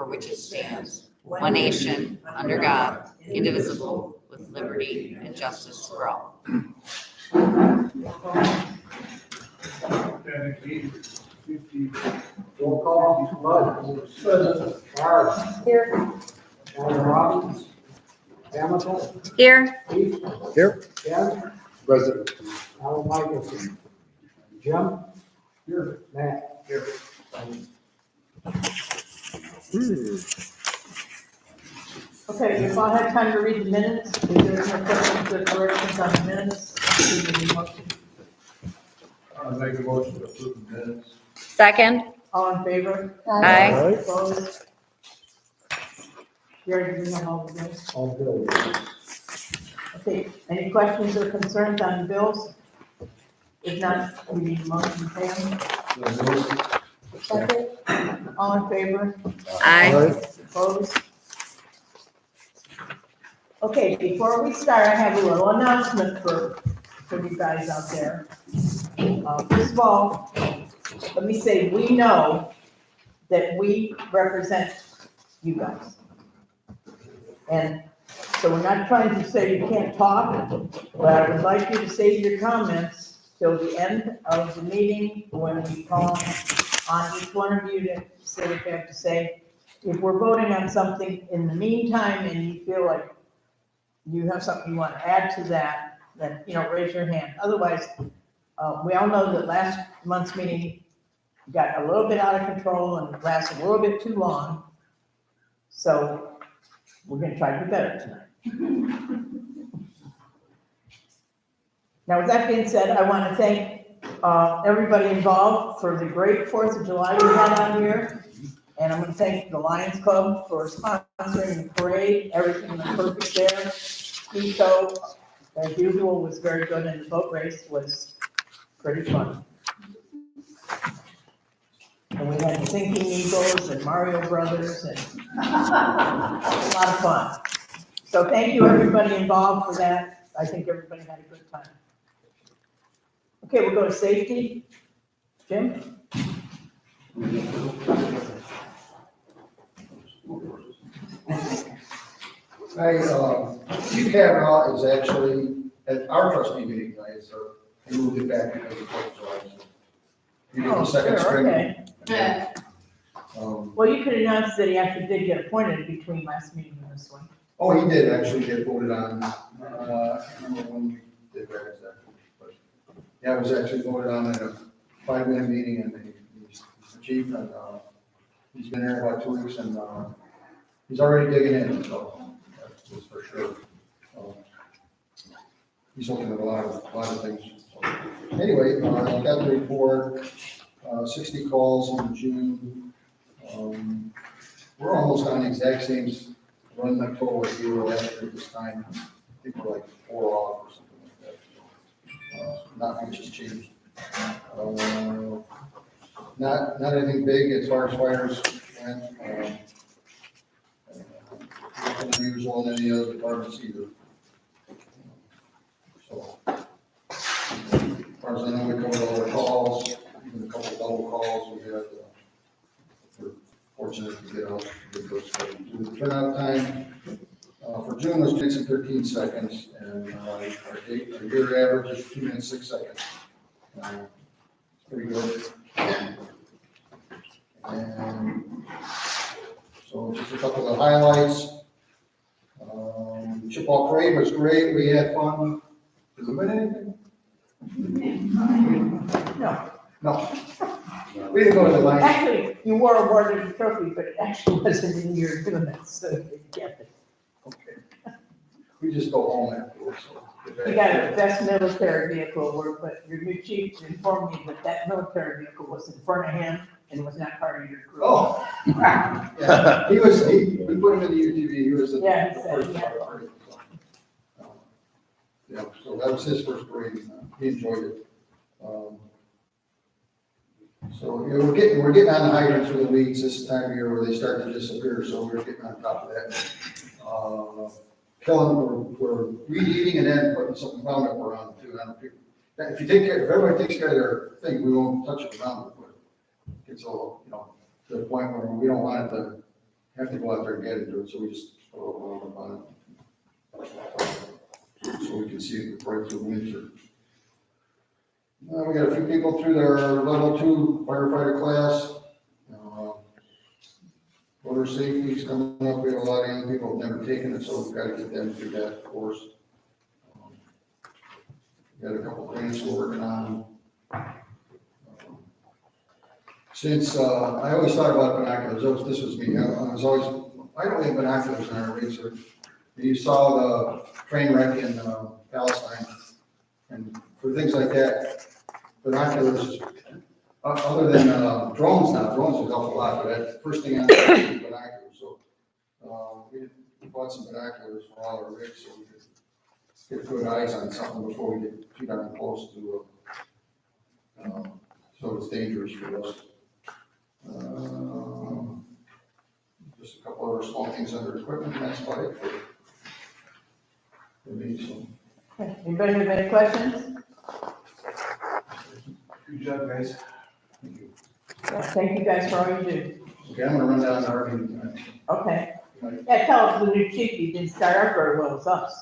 for which it stands, one nation, under God, indivisible, with liberty and justice for all. Roll call, Bud. Present. Harris. Here. Alderman Robbins. Hamilton. Here. Keith. Here. Ken. President. Alan Michelson. Jim. Here. Matt. Here. Okay, if I had time to read the minutes, if there's no questions or corrections on the minutes, please give me a motion. I make a motion to approve the minutes. Second. All in favor? Aye. Opposed? Jerry, do you know all the bills? All bills. Okay, any questions or concerns on the bills? If not, we need a motion, Pam. Second. All in favor? Aye. Opposed? Okay, before we start, I have a little announcement for you guys out there. First of all, let me say, we know that we represent you guys. And so we're not trying to say you can't talk, but I would like you to save your comments till the end of the meeting when we call on each one of you to say what you have to say. If we're voting on something in the meantime and you feel like you have something you want to add to that, then, raise your hand. Otherwise, we all know that last month's meeting got a little bit out of control and lasted a little bit too long. So we're going to try to do better tonight. Now, with that being said, I want to thank everybody involved for the great 4th of July we had on here. And I'm going to thank the Lions Club for sponsoring the parade. Everything was perfect there. Pico, as usual, was very good, and the boat race was pretty fun. And we had the Thinking Eagles and Mario Brothers and a lot of fun. So thank you, everybody involved for that. I think everybody had a good time. Okay, we'll go to safety. Jim? Chief Kavanaugh is actually at our trustee meeting tonight, so he moved it back because of 4th of July. So he did the second string. Okay. Yeah. Well, You could announce that he actually did get appointed between last meeting and this one. oh, he did actually get voted on. I can't remember when we did that exactly, but yeah, it was actually voted on at a 5-minute meeting, and he's the chief, and he's been there about 2 weeks, and he's already digging in, so that's for sure. He's looking at a lot of things. So, anyway, I got the report, 60 calls in June. We're almost on the exact same run like total as we were last year this time. I think we're like 4 off or something like that. Not much has changed. Not anything big as far as fires went. Nothing unusual in any other departments either. So, as far as I know, we covered all the calls, even a couple double calls we had. We're fortunate to get out, get those. The turnout time for June was 2 minutes and 13 seconds, and our year average is 2 minutes 6 seconds. Pretty good. And so just a couple of highlights. Chippewa parade was great. We had fun. Did we win anything? No. No. We didn't go to the line. Actually, you were awarded a trophy, but it actually wasn't in your doing it, so you get it. Okay. We just go home afterwards. So. You got a best military vehicle award, but your new chief informed me that that military vehicle was in front of him and was not part of your group. Oh. Yeah. We put him in the UTV. He was the Yeah, he first said, yeah. parade. Yeah, so that was his first parade. He enjoyed it. So we're getting on the hydrants for the weeds this time of year where they start to disappear. So we're getting on top of that. We're weed eating and then putting some Roundup around too. I don't think, if everybody takes care of their thing, we won't touch it around. But it gets a little, to the point where we don't want it to have to go out there and get into it, so we just put a little round on it. So we can see it right through winter. We got a few people through their level 2 firefighter class. Motor safety is coming up. We have a lot of young people who've never taken it, so we've got to get them through that course. We got a couple grants we're working on. Since I always thought about binoculars, this was me. I don't have binoculars in our research. You saw the train wreck in Palestine, and for things like that, binoculars, other than drones now, drones is helpful a lot, but that's the first thing I know is binoculars. So we bought some binoculars for all our rigs so we could get good eyes on something before we get too darn close to so it's dangerous for us. Just a couple other small things under equipment, and that's about it for me. So. Okay. Anybody have any questions? Good job, guys. Thank you. Yeah, thank you guys for all you do. Okay, I'm gonna run down to Arvin. Okay. Yeah, tell us the new chief, you didn't start out very well with us.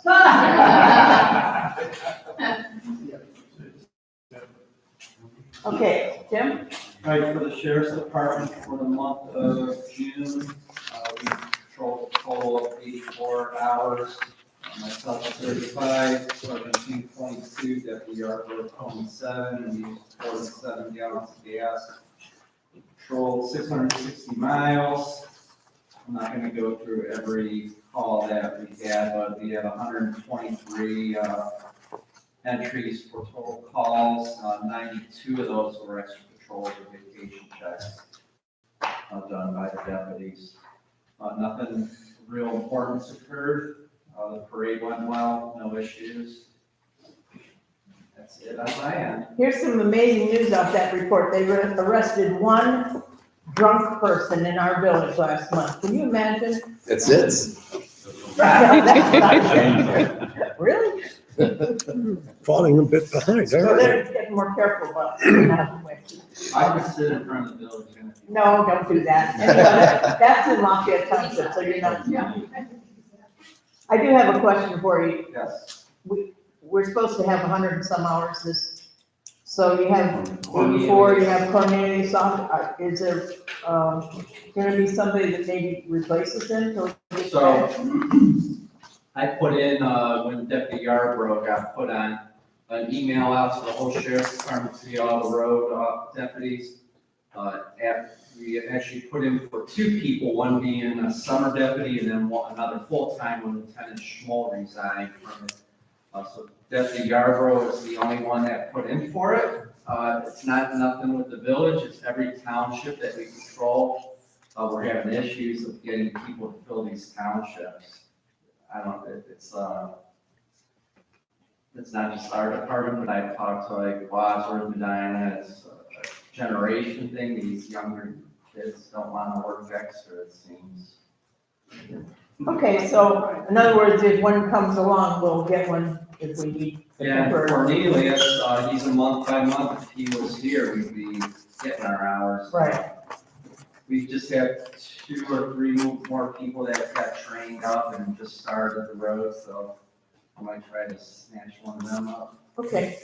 Okay, Jim? Right, for the sheriff's department for the month of June, we patrolled a total of 84 hours. Myself 35, Sergeant 22, Deputy Arbor 27, and we used 47 gallons of gas. We patrolled 660 miles. I'm not gonna go through every call that we had, but we had 123 entries for total calls. 92 of those were extra patrols or vacation checks done by the deputies. Nothing real important occurred. The parade went well, no issues. That's it on my end. Here's some amazing news off that report. They arrested one drunk person in our village last month. Can you imagine? That's it. Really? Falling a bit behind, So aren't they? they're getting more careful about it. I can sit in front of the village. No, don't do that. Anyway, that's in Lafayette Township, so you're not. I do have a question for you. Yes. We're supposed to have 100 and some hours this, so you have 84, you have Cornelius off. Is there, gonna be somebody that maybe replaces him? So I put in, when Deputy Yarborough got put on, an email out to the whole sheriff's department, to all the road deputies. We actually put in for 2 people, one being a summer deputy and then another full-time when Lieutenant Schmoll resigned from it. So Deputy Yarborough is the only one that put in for it. It's not nothing with the village, it's every township that we patrol. We're having issues of getting people to fill these townships. I don't, it's not just our department, but I've talked to like Wadsworth, Medina, it's a generation thing. These younger kids don't want to work extra, it seems. Okay, so in other words, if one comes along, we'll get one if we need. Yeah, Cornelius, he's a month by month. If he was here, we'd be getting our hours. Right. We've just had 2 or 3 more people that got trained up and just started the road, so I might try to snatch one of them up. Okay.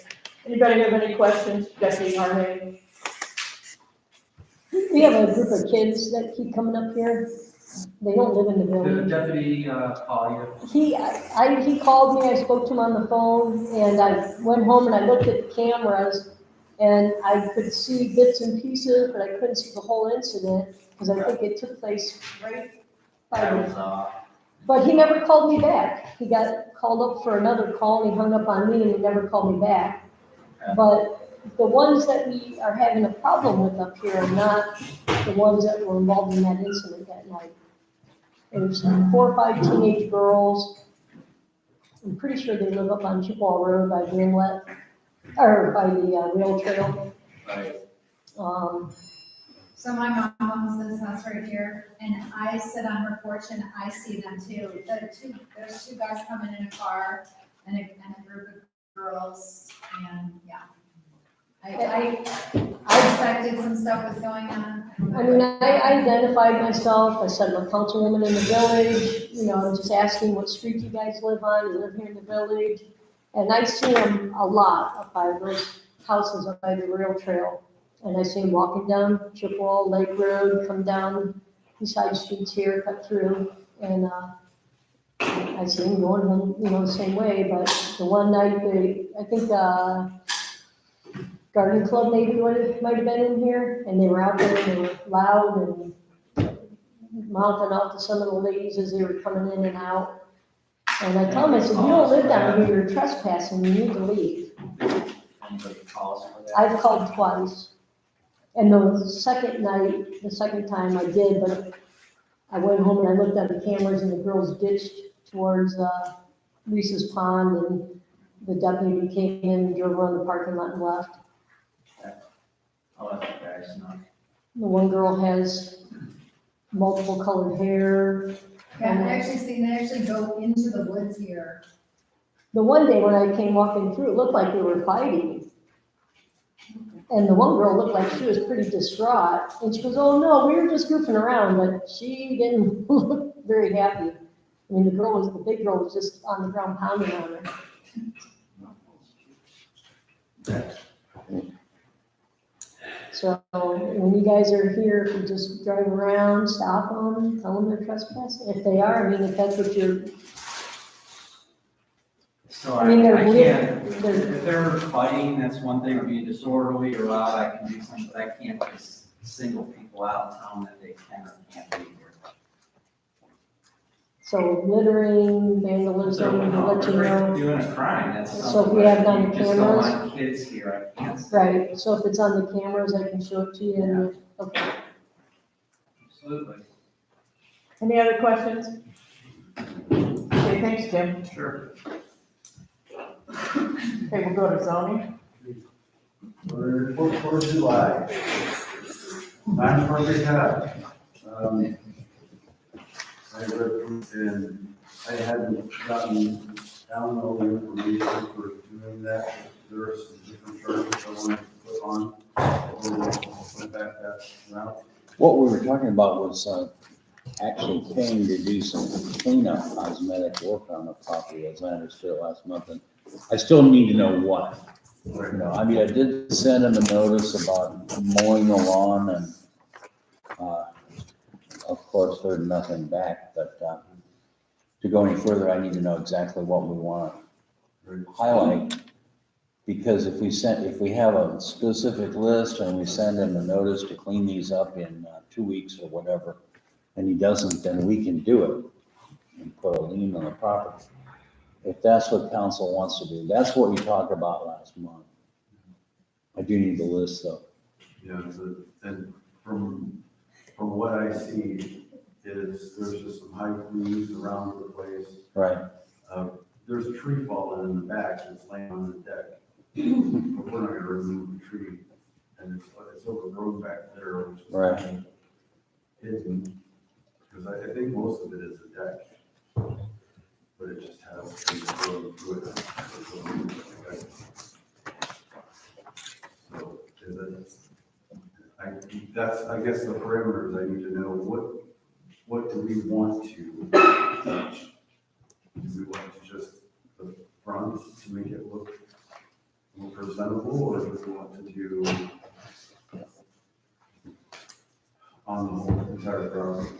Anybody have any questions? Deputy Harmon? We have a group of kids that keep coming up here. They don't live in the Did the building. deputy call you? He called me, I spoke to him on the phone, and I went home and I looked at the cameras, and I could see bits and pieces, but I couldn't see the whole incident, because I think it took place right by That the. was, But he never called me back. He got called up for another call, and he hung up on me, and he never called me back. Okay. But the ones that we are having a problem with up here are not the ones that were involved in that incident that night. There's 4 or 5 teenage girls. I'm pretty sure they live up on Chippewa Road by the inlet, or by the rail trail. right. So my mom owns this house right here, and I sit on her porch and I see them too. There's 2 guys coming in a car and a group of girls, and yeah. I suspected some stuff was going on. I mean, I identified myself, I said I'm a councilwoman in the village, you know, I'm just asking what street you guys live on, you live here in the village. And I see them a lot up by those houses up by the rail trail. And I see them walking down Chippewa Lake Road, come down these side streets here, cut through. And, I see them going home, you know, the same way, but the one night I think, Garden Club maybe might have been in here, and they were out there, and they were loud and mouthing out to some of the ladies as they were coming in and out. And I told them, I said, you don't live down here, you're trespassing, you need to leave. Anybody calls for that? I've called twice. And the second night, the second time I did, but I went home and I looked at the cameras and the girls ditched towards Reese's Pond, and the deputy came in and drove around the parking lot and left. I'll let you guys know. The one girl has multiple colored hair. Yeah, I actually seen, they actually go into the woods here. The one day when I came walking through, it looked like they were fighting. And the one girl looked like she was pretty distraught. And she goes, oh no, we were just goofing around, but she didn't look very happy. I mean, the big girl was just on the ground pounding on her. So when you guys are here, if you just drive around, stop them, tell them they're trespassing. If they are, I mean, if that's what you're, So I mean, they're I can't, they're- if they're fighting, that's one thing, or being disorderly or loud, I can do something, but I can't just single people out and tell them that they can or can't be here. so littering, If they're, vandalism, no, to let you they're know. doing a crime, that's So if something, we but have it on you the just don't cameras? want kids here, I can't say. Right, so if it's on the cameras, I can show it to you and, okay. Absolutely, Any other questions? Okay, thanks, Jim. sure. Okay, we'll go to zoning. For 4th of July. I'm perfect hat. I read through and I hadn't gotten down all the information for doing that. There are some different charges I wanted to put on. We'll put back that route. What we were talking about was actually paying to do some cleanup cosmetic work on the property, as I understood it last month. And I still need to know what. You know, I mean, I did send him a notice about mowing the lawn and, of course, heard nothing back, but to go any further, I need to know exactly what we want to highlight. Because if we have a specific list and we send him a notice to clean these up in 2 weeks or whatever, and he doesn't, then we can do it and put a lien on the property. If that's what council wants to do, that's what we talked about last month. I do need the list though. Yeah, and from what I see is there's just some high leaves around the place. Right. There's a tree falling in the back that's laying on the deck. But we're not gonna remove the tree, and it's overgrown back there, which is Right. kind of hidden, because I think most of it is a deck, but it just has things growing through it. So, I guess the parameters I need to know, what do we want to touch? Do we want to just the front to make it look more presentable, or do we want to do on the whole entire property?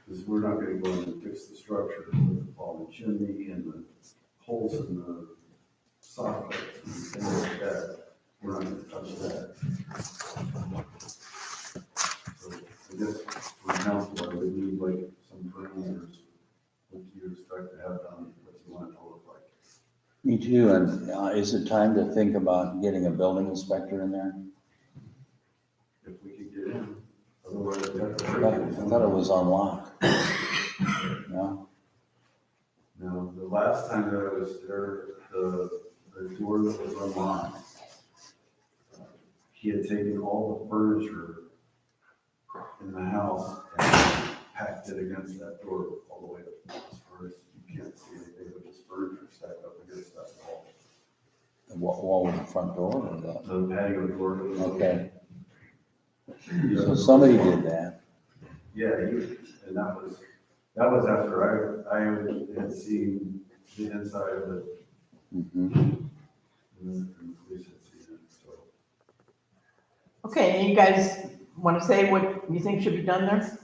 Because we're not gonna go in and fix the structure with the fallen chimney and the holes in the soffit and things like that. We're not gonna touch that. So I guess for council, I would need like some parameters. What do you expect to have done, what you want it to look like? Me too, and is it time to think about getting a building inspector in there? If we could get in, otherwise we have to. I thought it was on lock. No? No, the last time that I was there, the door that was unlocked, he had taken all the furniture in the house and packed it against that door all the way up as far as you can't see anything but just furniture stacked up against that wall. The wall with the front door or the, The patio door. okay. So somebody did that. Yeah, and that was after I had seen the inside of it. Mhm. And the police had seen it, so. Okay, and you guys want to say what you think should be done there?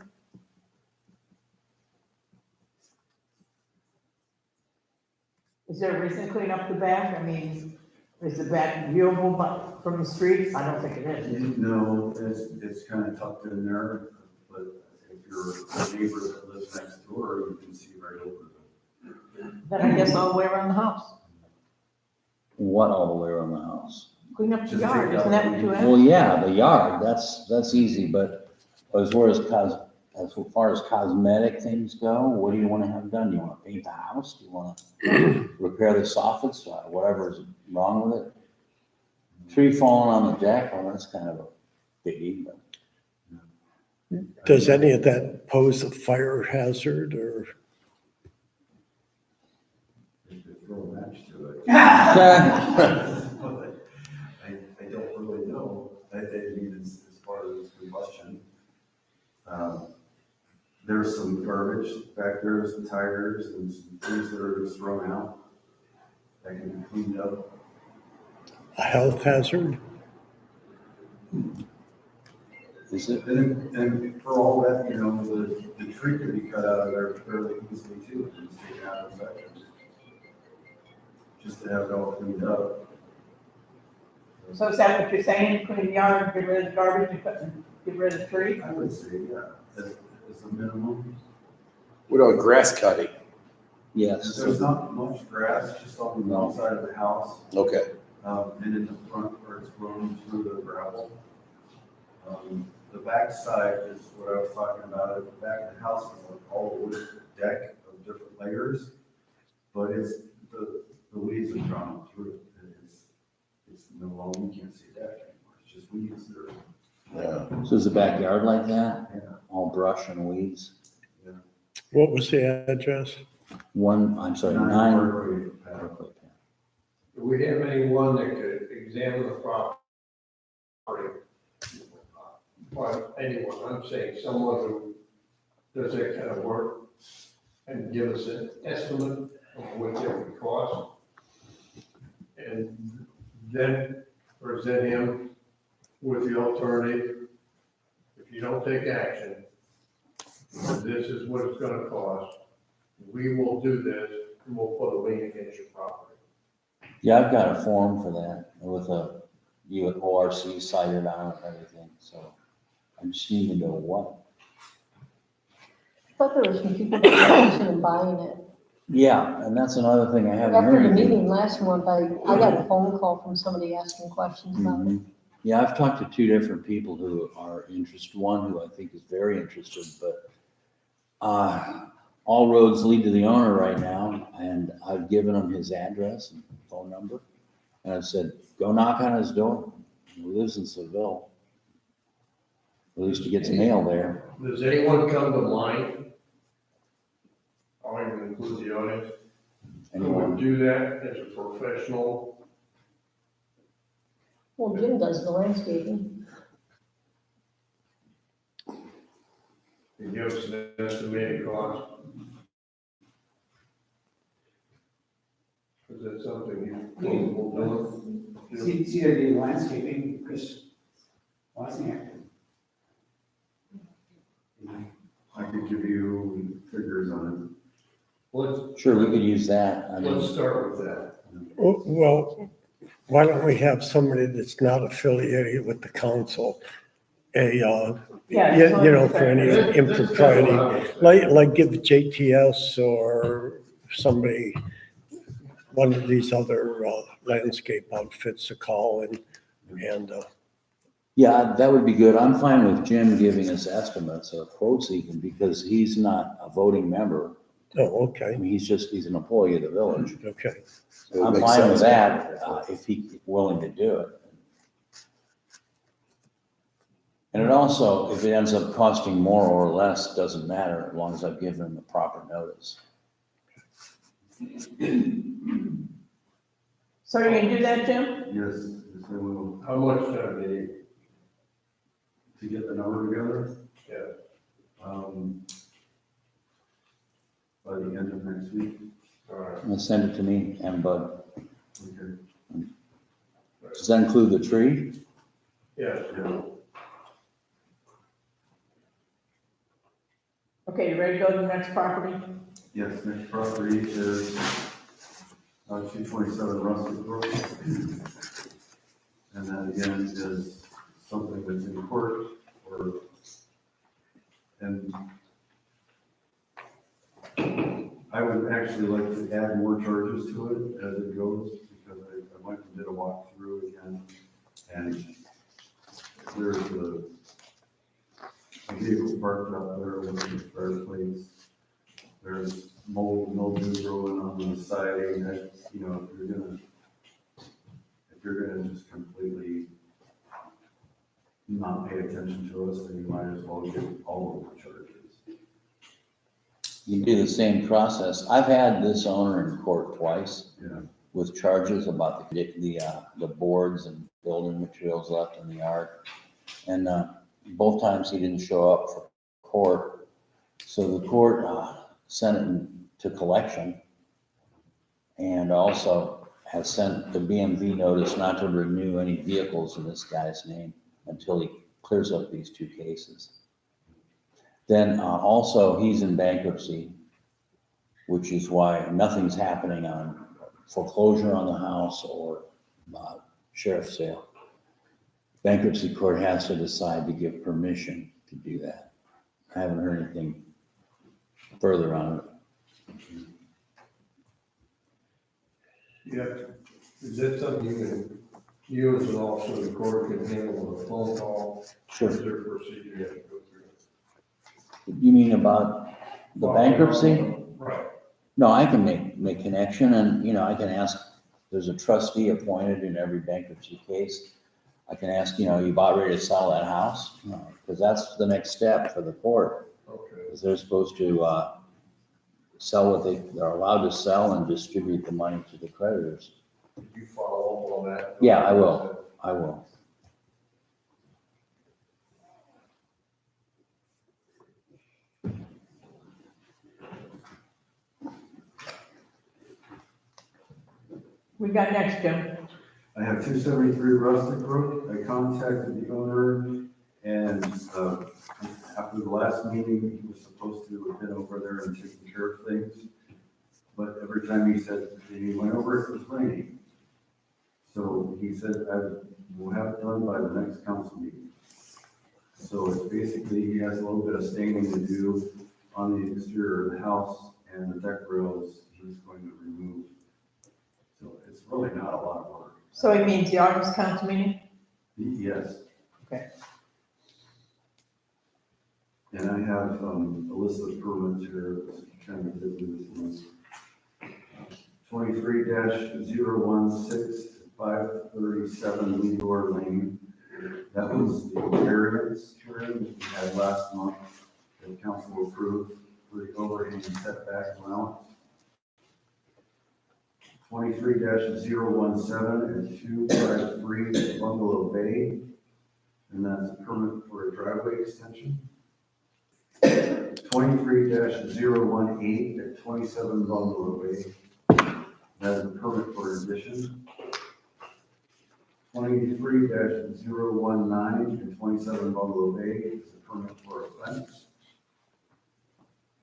Is there a reason to clean up the back? I mean, is the back viewable from the street? I don't think it is. No, it's kind of tucked in there, but if you're a neighbor that lives next door, you can see right over them. Then I guess all the way around the house. What all the way around the house? Clean up the Just yard, take isn't out that what you the- asked? Well, yeah, the yard, that's easy, but as far as cosmetic things go, what do you want to have done? Do you want to paint the house? Do you want to repair the soffits, whatever's wrong with it? Tree falling on the deck, well, that's kind of a biggie, but Does any of that pose a fire hazard or? If you throw a match to it. I don't really know. I mean, as far as combustion. There's some garbage back there, some tires and some things that are just thrown out that can be cleaned up. A health hazard? is it? And for all that, you know, the tree could be cut out of there fairly easily too, and just taken out of sections. Just to have it all cleaned up. So is that what you're saying? Clean the yard, get rid of the garbage, and get rid of the tree? I would say, yeah, as a minimum. What about grass cutting? Yes. There's not much grass, just on the one side of the house, Okay. and in the front where it's grown through the gravel. The back side is what I was talking about. At the back of the house is like all wood deck of different layers, but it's, the weeds have grown through it. It's no longer, you can't see deck anymore, it's just weeds there. Yeah. So is the backyard like that? Yeah. All brush and weeds? What was the address? I'm sorry, 9. Berkeley Path. Berkeley Path. Do we have anyone that could examine the property? Well, anyone, I'm saying someone who does that kind of work and give us an estimate of what it would cost. And then present him with the alternative. If you don't take action, this is what it's gonna cost. We will do this and we'll put a lien against your property. Yeah, I've got a form for that with a ORC cited on it and everything, so I just need to know what. I thought there were some people that were interested in buying it. Yeah, and that's another thing I haven't heard After the anything. meeting last month, I got a phone call from somebody asking questions about it. Mhm. Yeah, I've talked to 2 different people who are interested, one who I think is very interested, but all roads lead to the owner right now, and I've given him his address and phone number. And I said, go knock on his door. He lives in Seville. At least he gets mail there. Does anyone come to mind? I'll even include the audience, who Anyone? would do that as a professional? Well, Jim does the landscaping. And give us an estimated cost? Is that something you capable of doing? See, they do landscaping, Chris Wozniak. I could give you figures on Let's, Sure, we could use that. I mean, let's start with that. Well, why don't we have somebody that's not affiliated with the council? For any impropriety, like give JTS or somebody, one of these other landscape outfits a call and yeah, that would be good. I'm fine with Jim giving us estimates or quotes even, because he's not a voting member. oh, I okay, mean, he's an employee of the village. okay. It I'm makes fine with sense. that, if he's willing to do it. And it also, if it ends up costing more or less, doesn't matter, as long as I've given him the proper notice. So are you gonna do that, Jim? Yes, yes, I will. How much time do you need? To get the number together, Yeah, by the end of next week. all right. And send it to me and Bud. Okay. Does that include the tree? Yes, Yeah. Okay, you ready to go to the next property? Yes, next property is 227 Rustic Road. And that again is something that's in court or, and I would actually like to add more charges to it as it goes, because I went and did a walkthrough again, and there's a vehicle parked out there with the spare plates. There's mold, mildew growing on the siding, that, you know, if you're gonna just completely not pay attention to us, then you might as well get all of the charges. You do the same process. I've had this owner in court twice Yeah. with charges about the boards and building materials left in the yard. And, both times he didn't show up for court. So the court, sent it to collection and also has sent the BMV notice not to renew any vehicles in this guy's name until he clears up these two cases. Then also he's in bankruptcy, which is why nothing's happening on foreclosure on the house or sheriff's sale. Bankruptcy court has to decide to give permission to do that. I haven't heard anything further on it. yeah. Is that something you as an officer of the court can handle with a phone call? Sure. Is there a procedure you have to go through? You mean about the bankruptcy? Right. No, I can make connection and, you know, I can ask, there's a trustee appointed in every bankruptcy case. I can ask, you know, you about ready to sell that house? Because that's the next step for the court, Okay. is they're supposed to sell what they're allowed to sell and distribute the money to the creditors. Did you follow up on that? Yeah, I will. I will. We got next, Jim. I have 273 Rustic Road. I contacted the owner, and after the last meeting, he was supposed to have been over there and taken care of things. But every time he said, he went over, it was raining. So he said, I will have it done by the next council meeting. So it's basically, he has a little bit of staining to do on the exterior of the house, and the deck rails he's going to remove. So it's really not a lot of work. So it means the August council meeting? Yes. Okay. And I have a list of permits here, kind of busy this month. 23-016 537 Leador Lane. That was the variance hearing that we had last month that the council approved for the overhang setback allowance. 23-017 and 253 Bungalow Bay, and that's a permit for a driveway extension. 23-018 at 27 Bungalow Bay, that is a permit for addition. 23-019 and 27 Bungalow Bay is a permit for a fence.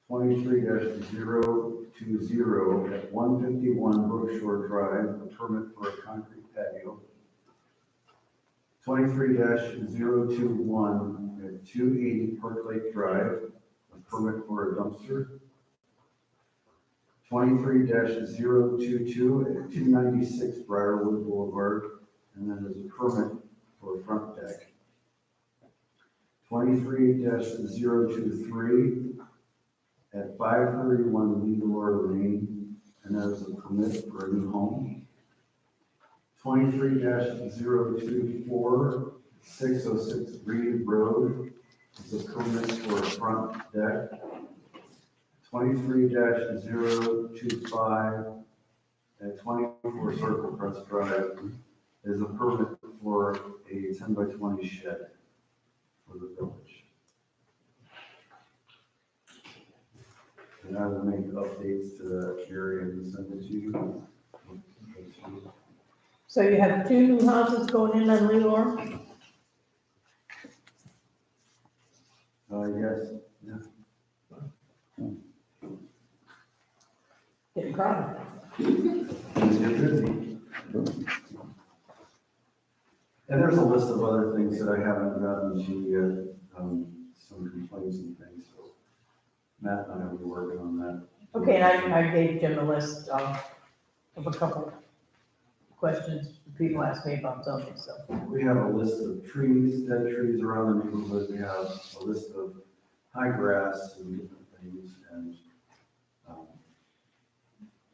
23-020 at 151 Brookshore Drive, a permit for a concrete patio. 23-021 at 280 Park Lake Drive, a permit for a dumpster. 23-022 at 296 Briarwood Boulevard, and then there's a permit for a front deck. 23-023 at 531 Leador Lane, and there's a permit for a new home. 23-024 606 Reed Road is a permit for a front deck. 23-025 at 24 Circle Crest Drive is a permit for a 10 by 20 shed for the village. And I will make updates to that area and send it to you. So you have 2 new houses going in on Leroy? Yes. Getting crowded. And there's a list of other things that I haven't gotten to yet, some complaints and things, so Matt and I will be working on that. Okay, and I gave Jim a list of a couple questions people asked me about zoning, so. We have a list of trees, dead trees around the neighborhood, we have a list of high grass and different things, and,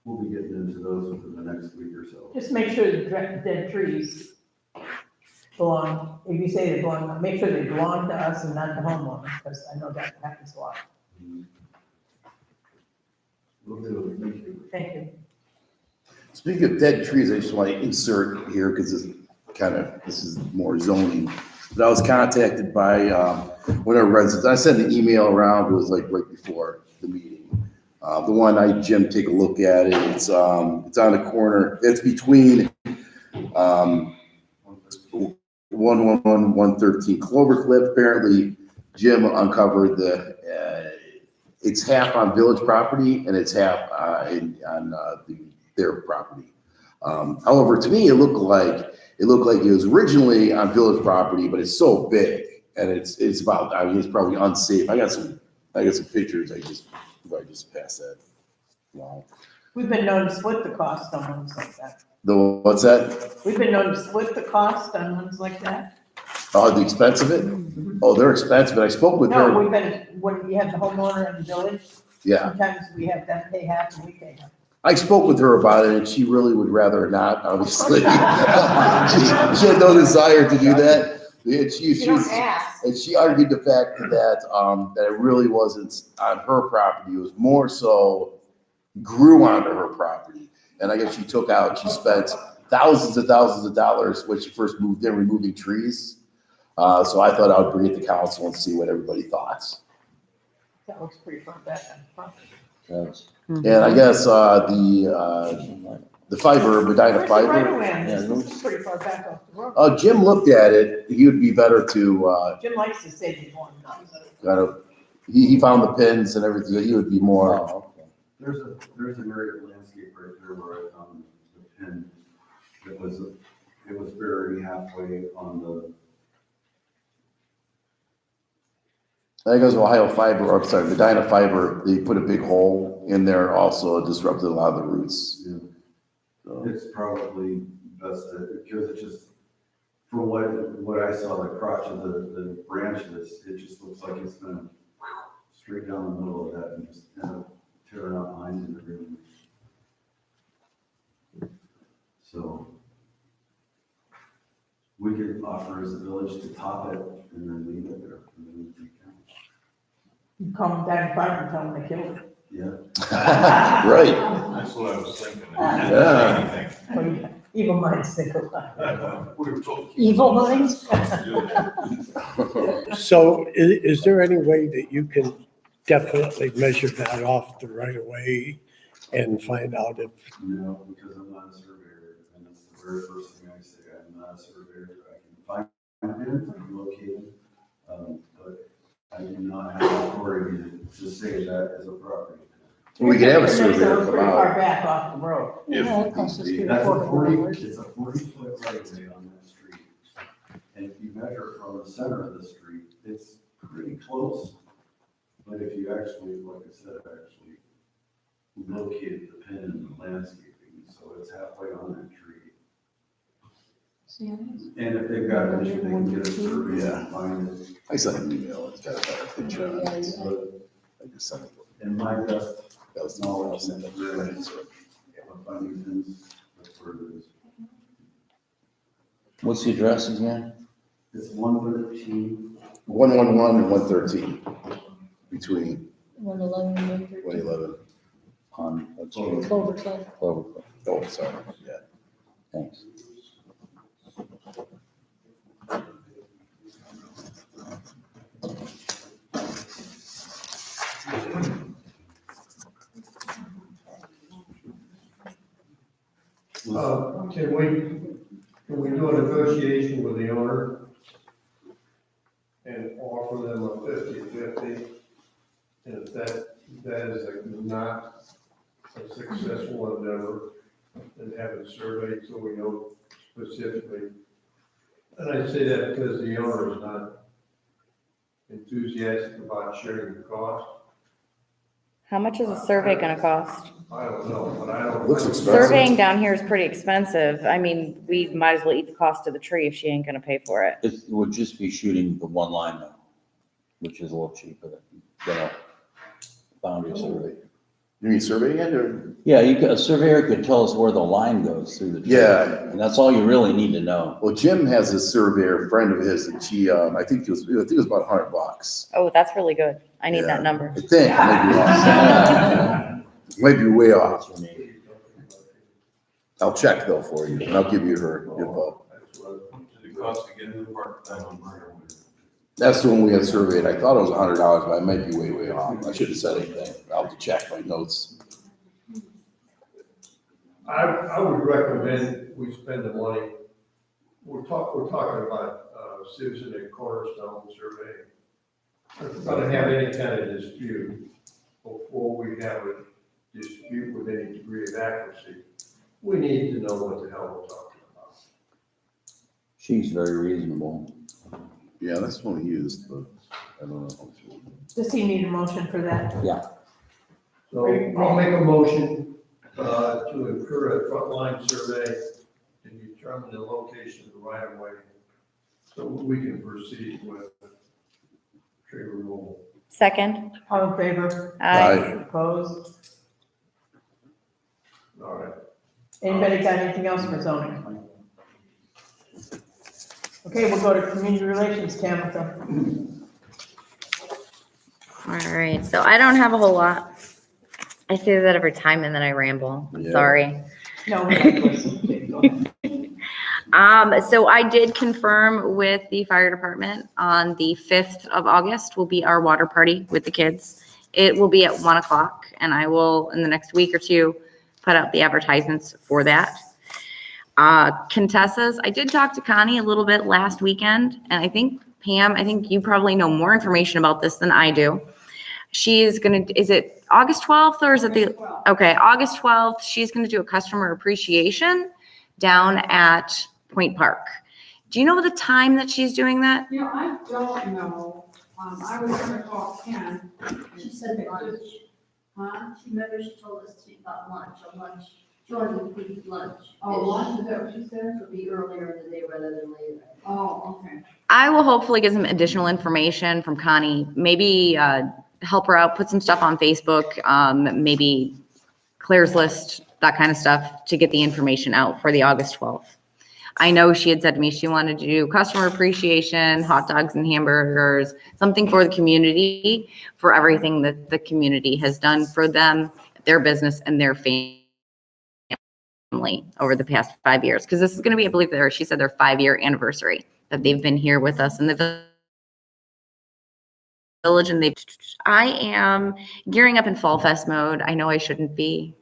we'll be getting into those within the next week or so. Just make sure the dead trees belong, if you say they belong, make sure they belong to us and not the homeowner, because I know that happens a lot. We'll do it, thank you. Thank you. Speaking of dead trees, I just want to insert here because this is more zoning. But I was contacted by one of our residents. I sent an email around. It was like right before the meeting. The one Jim, take a look at it. It's on the corner. It's between 111, 113 Clovercliff. Apparently, Jim uncovered it's half on village property and it's half on their property. However, to me, it looked like it was originally on village property, but it's so big and it's about, I mean, it's probably unsafe. I got some pictures. I just passed that. Wow. We've been known to split the cost on ones like that. What's that? We've been known to split the cost on ones like that. Oh, the expense of it? Oh, they're expensive, but I spoke with No, her. we've been, when you have the homeowner in the village, Yeah. sometimes we have them pay half and we pay half. I spoke with her about it and she really would rather not, obviously. she had no desire to do that. And You don't ask. and she argued the fact that it really wasn't on her property. It was more so grew onto her property. And I guess she spent thousands of dollars when she first moved in, removing trees. So I thought I would bring it to council and see what everybody thought. That looks pretty far back on the property. Yes. And I guess the fiber, Medina Where's the fiber. right of way on Yeah, this? it This is pretty far back off the road. Jim looked at it. He would be better to Jim likes to say he's one. kind of. He found the pins and everything. He would be more. Oh, okay. There's an area of landscape right there where I found the pin. It was buried halfway on the. I think it was Ohio Fiber, or sorry, Medina Fiber. They put a big hole in there. Also disrupted a lot of the roots. Yeah. So, It's probably best because it just, from what I saw, the crotch of the branches, it just looks like it's gonna straight down the middle of that and just end up tearing out lines and everything. So we could offer as a village to top it and then leave it there. And then we can, You call them down fire and tell them they killed it. yeah. right. That's what I was thinking. Yeah. Well, yeah, evil minds think alike. We were told. Evil minds? So is there any way that you can definitely measure that off the right of way and find out if, No, because I'm not a surveyor, and that's the very first thing I say, I'm not a surveyor, I can find it, I can locate it, but I do not have the authority to say that as a property. We could have a It makes it surveyor look come pretty far out. back off the road. Yeah, it costs us If- That's a 300 it's a 40-foot right of way on that street. And if you measure from the center of the street, it's pretty close. But if you actually, like I said, actually located the pin in the landscaping, so it's halfway on that tree. See, I was- And if they've got an issue, they can get a survey Yeah. and find it. I sent an email. It's got a better picture on it. But I just sent it. in my best That was knowledge, sent that's it. really, finding pins, that's where it is. What's the address again? It's 113. 111 and 113 between 111 and 113. 2011. On, what's Clover. it? Clovercliff. Clovercliff. Oh, sorry, yeah. Thanks. Can we do a negotiation with the owner and offer them a 50-50? And if that is not a successful endeavor, then have it surveyed so we know specifically. And I say that because the owner is not enthusiastic about sharing the cost. How much is a survey gonna cost? I don't know, but I don't. Looks expensive. Surveying down here is pretty expensive. I mean, we might as well eat the cost of the tree if she ain't gonna pay for it. It would just be shooting the one line though, which is a little cheaper than a boundary survey. You mean surveying it or? Yeah, a surveyor could tell us where the line goes through the tree. Yeah. And that's all you really need to know. Well, Jim has a surveyor friend of his and she, I think it was about $100. Oh, that's really good. I need Yeah. that number. I think, I might be off. Might be way off. I'll check though for you and I'll give you her info. The cost to get a new park on Burner. That's the one we had surveyed. I thought it was $100, but I might be way off. I shouldn't have said anything. I'll have to check my notes. I would recommend we spend the money. We're talking about Susan and Cornerstone surveying. If we're gonna have any kind of dispute, before we have a dispute with any degree of accuracy, we need to know what the hell we're talking about. She's very reasonable. Yeah, that's one we used, but I don't know. Does he need a motion for that? So I'll make a motion to incur a frontline survey to determine the location of the right of way, so we can proceed with tree removal. Second? All in favor? Aye. Opposed? All right. Anybody got anything else for zoning? Okay, we'll go to community relations, Tamitha. All right, so I don't have a whole lot. I say that every time and then I ramble. Yeah. Sorry. No, we don't listen. Okay, go ahead. So I did confirm with the fire department on the 5th of August will be our water party with the kids. It will be at 1:00 and I will, in the next week or two, put out the advertisements for that. Contessa's, I did talk to Connie a little bit last weekend, and I think, Pam, I think you probably know more information about this than I do. She's is it August 12th or is it okay, August 12th, she's gonna do a customer appreciation down at Point Park. Do you know the time that she's doing that? You know, I don't know. I was gonna call Ken. She said lunch. Huh? She remember she told us about lunch, she wanted to eat lunch. Oh, lunch, is that what she said? It'll be earlier in the day rather than later. Oh, okay. I will hopefully get some additional information from Connie, maybe help her out, put some stuff on Facebook, maybe Claire's List, that kind of stuff, to get the information out for the August 12th. I know she had said to me she wanted to do customer appreciation, hot dogs and hamburgers, something for the community, for everything that the community has done for them, their business, and their family over the past 5 years. Because this is going to be, I believe, she said their 5-year anniversary that they've been here with us in the village. And I am gearing up in Fall Fest mode. I know I shouldn't be.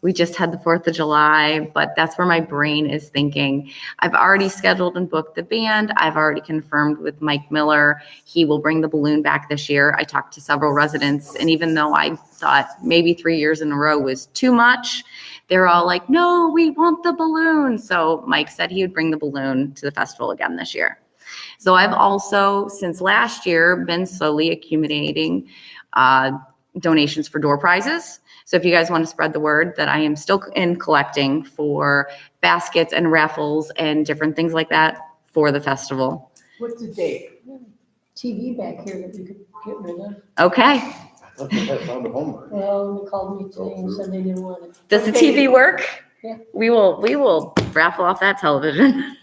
We just had the 4th of July, but that's where my brain is thinking. I've already scheduled and booked the band. I've already confirmed with Mike Miller. He will bring the balloon back this year. I talked to several residents, and even though I thought maybe 3 years in a row was too much, they're all like, no, we want the balloon. So Mike said he would bring the balloon to the festival again this year. So I've also, since last year, been slowly accumulating donations for door prizes. So if you guys want to spread the word that I am still in collecting for baskets and raffles and different things like that for the festival. What's the date? TV back here that we could get rid of. Okay. I found a home. Well, they called me today and said they didn't want it. Does the TV work? Yeah. We will raffle off that television.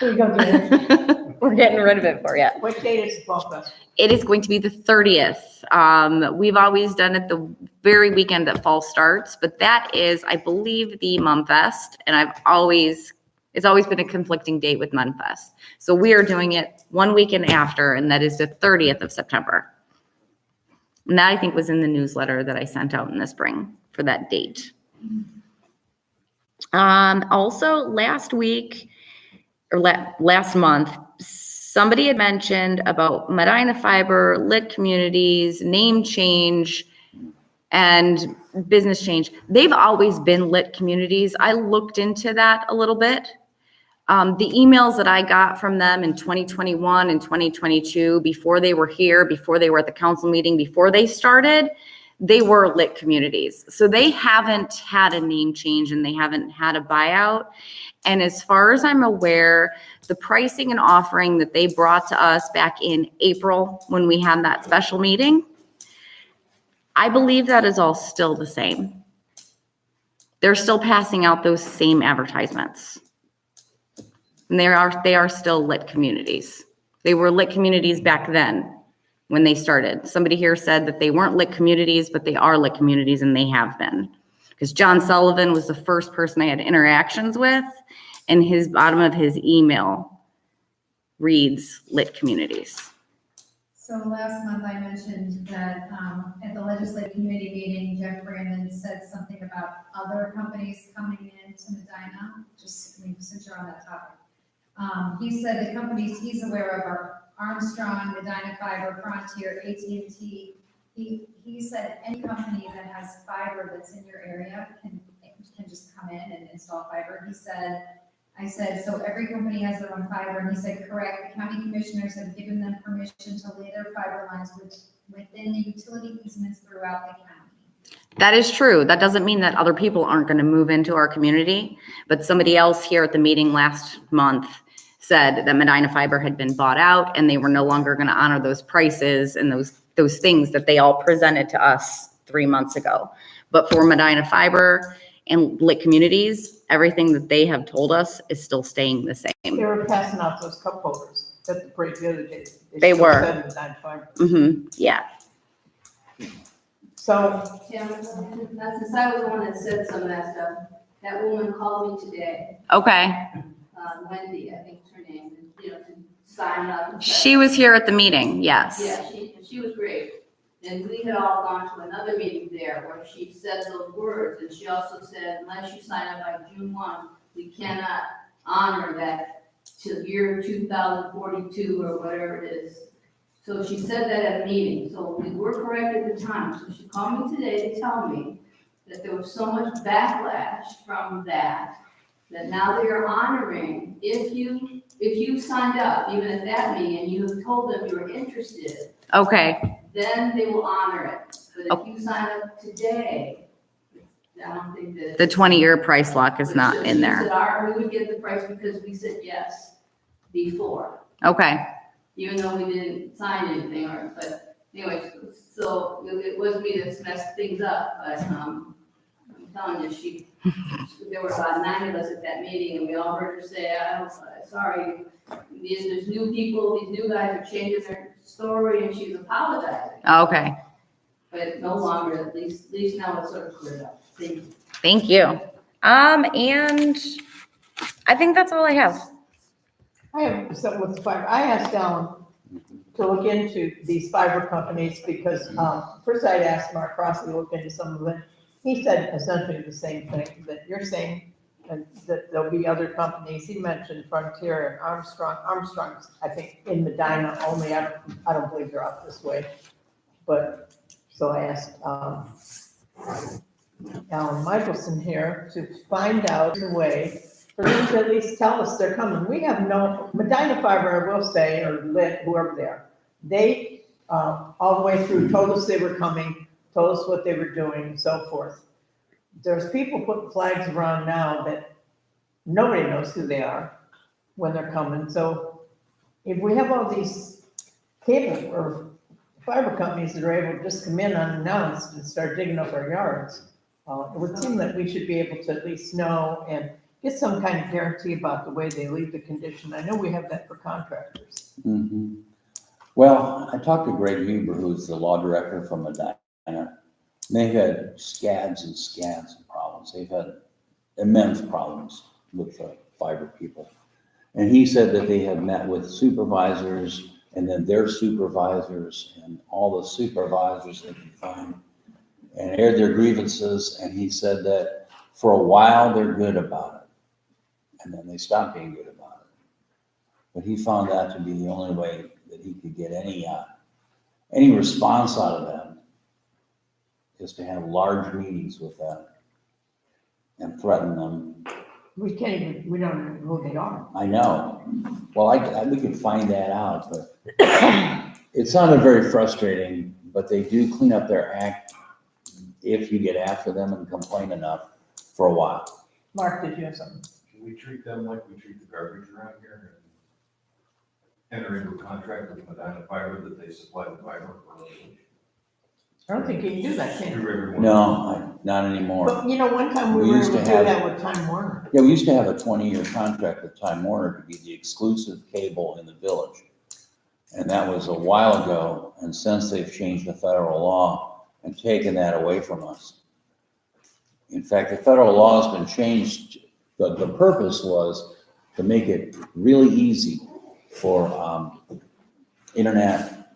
There you go, Dan. We're getting rid of it for you. What date is the Fall Fest? It is going to be the 30th. We've always done it the very weekend that fall starts, but that is, I believe, the Mumfest, and it's always been a conflicting date with Mumfest. So we are doing it one weekend after, and that is the 30th of September. And that I think was in the newsletter that I sent out in the spring for that date. Also last week, or last month, somebody had mentioned about Medina Fiber, lit communities, name change, and business change. They've always been lit communities. I looked into that a little bit. The emails that I got from them in 2021 and 2022, before they were here, before they were at the council meeting, before they started, they were lit communities. So they haven't had a name change and they haven't had a buyout. And as far as I'm aware, the pricing and offering that they brought to us back in April when we had that special meeting, I believe that is all still the same. They're still passing out those same advertisements. And they are still lit communities. They were lit communities back then when they started. Somebody here said that they weren't lit communities, but they are lit communities, and they have been. Because John Sullivan was the first person I had interactions with, and his bottom of his email reads lit communities. So last month I mentioned that at the legislative committee meeting, Jeff Brandon said something about other companies coming into Medina, just since you're on that topic. He said the companies he's aware of are Armstrong, Medina Fiber, Frontier, AT&T. He said any company that has fiber that's in your area can just come in and install fiber. I said, so every company has their own fiber, and he said, correct, the county commissioners have given them permission to lay their fiber lines within the utility easements throughout the county. That is true. That doesn't mean that other people aren't going to move into our community, but somebody else here at the meeting last month said that Medina Fiber had been bought out and they were no longer going to honor those prices and those things that they all presented to us 3 months ago. But for Medina Fiber and lit communities, everything that they have told us is still staying the same. They were passing out those cup holders at the parade the other day. They still were. said Medina Fiber. Yeah. So, Tim, since I was the one that said some of that stuff, that woman called me today, Okay. Wendy, I think is her name, to sign up. And She was here at the meeting. Yes. Yeah, she was great. And we had all gone to another meeting there where she said those words, and she also said, unless you sign up by June 1, we cannot honor that till year 2042 or whatever it is. So she said that at a meeting, so we were correct at the time. So she called me today to tell me that there was so much backlash from that now they are honoring, if you signed up, even at that meeting, and you have told them you were interested, Okay. then they will honor it. But if you sign up today, I don't think that. The 20-year price lock is not in She there. said we would get the price because we said yes before, Okay. even though we didn't sign anything, but anyway, so it was me that messed things up, but, I'm telling you, there were about 9 of us at that meeting, and we all heard her say, I'm sorry, there's new people, these new guys are changing their story, and she's apologizing. Okay. But no longer, at least now it's sort of cleared up. Thank you. Thank you. And I think that's all I have. I have something with fiber. I asked Alan to look into these fiber companies because, first I'd asked Mark Crossley to look into some of it. He said essentially the same thing that you're saying, and that there'll be other companies. He mentioned Frontier and Armstrong. Armstrong's, I think, in Medina only. I don't believe they're out this way. But, so I asked, Alan Michelson here to find out a way for them to at least tell us they're coming. We have no, Medina Fiber, I will say, or Lit, whoever they are, they, all the way through, told us they were coming, told us what they were doing, and so forth. There's people putting flags around now that nobody knows who they are when they're coming. So if we have all these cable or fiber companies that are able to just come in unannounced and start digging up our yards, it would seem that we should be able to at least know and get some kind of guarantee about the way they leave the condition. I know we have that for contractors. Mm-hmm. Well, I talked to Greg Huber, who's the law director from Medina, They've had scads and scads and problems. They've had immense problems with the fiber people. And he said that they have met with supervisors and then their supervisors and all the supervisors they can find and aired their grievances. And he said that for a while they're good about it. And then they stop being good about it. But he found that to be the only way that he could get any response out of them is to have large meetings with them and threaten them. We can't even, we don't know who they are. I know. Well, we could find that out, but it sounded very frustrating, but they do clean up their act if you get after them and complain enough for a while. Mark, did you have something? Can we treat them like we treat the garbage around here and enter into a contract with Medina Fiber that they supply the fiber for us? I don't think you can do that, can you? No, not anymore. But you know, one time we were able to do that with Time Warner. Yeah, we used to have a 20-year contract with Time Warner to be the exclusive cable in the village. And that was a while ago, and since they've changed the federal law and taken that away from us. In fact, the federal law has been changed. The purpose was to make it really easy for internet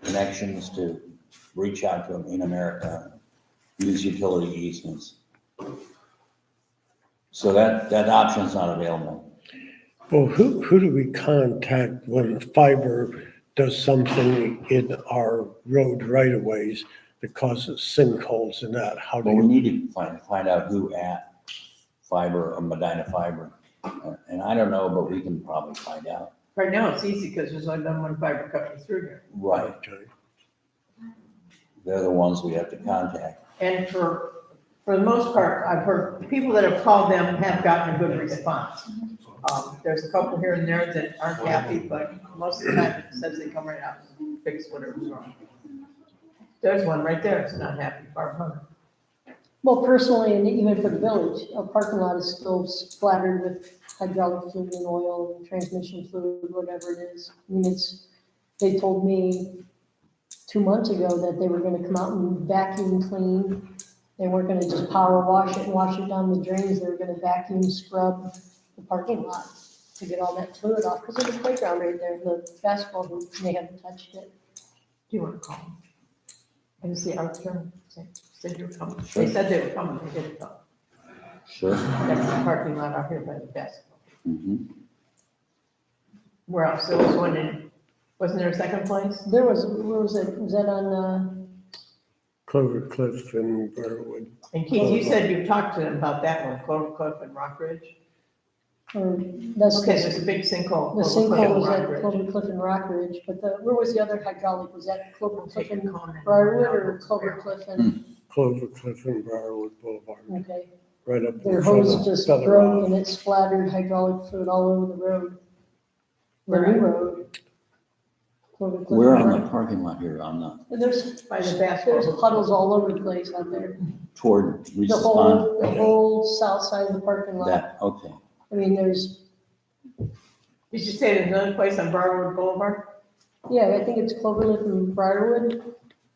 connections to reach out to them in America, use utility easements. So that option's not available. Well, who do we contact when fiber does something in our road right-of-ways that causes sinkholes and that? How do Well, we you? need to find out who at Fiber or Medina Fiber. And I don't know, but we can probably find out. Right now, it's easy because there's only been one fiber company through here. Right. They're the ones we have to contact. And for the most part, I've heard people that have called them have gotten a good response. There's a couple here and there that aren't happy, but most of the time it says they come right out and fix whatever's wrong. There's one right there that's not happy, Barb Hunter. Well, personally, and even for the village, a parking lot is still splattered with hydraulic fluid and oil, transmission fluid, whatever it is. I mean, they told me 2 months ago that they were gonna come out and vacuum clean. They weren't gonna just power wash it and wash it down the drains. They were gonna vacuum scrub the parking lot to get all that fluid off, because there's a playground right there, the basketball hoop, and they haven't touched it. Do you want to call them? And see our turn, said you were coming. They said they were coming, they didn't come. Sure. That's the parking lot out here by the basketball. Mhm. Where else? There was one in, wasn't there a second place? There was, where was it, was that on, Clover Cliff and Burwood. And Keith, you said you talked to them about that one, Clover Cliff and Rock Ridge? or that's. Okay, there's a big sinkhole. The Clover Cliff sinkhole and was Rock at Ridge. Clover Cliff and Rock Ridge, but where was the other hydraulic? Was that Clover Cliff Take a and cone and- Briarwood or Clover Cliff and, Clover Cliff and Briarwood Boulevard, okay. right up. Their in front hose of just Feather broke Rock. and it splattered hydraulic fluid all over the road. The Right. new road. Clover Cliff We're and on the Briar- parking lot here, on the, And there's By the basketball. there's puddles all over the place out there. toward The Reese's whole, Pond. the whole south side of the parking lot. That, okay. I mean, there's, Did you say there's another place on Briarwood Boulevard? yeah, I think it's Cloverleaf and Briarwood.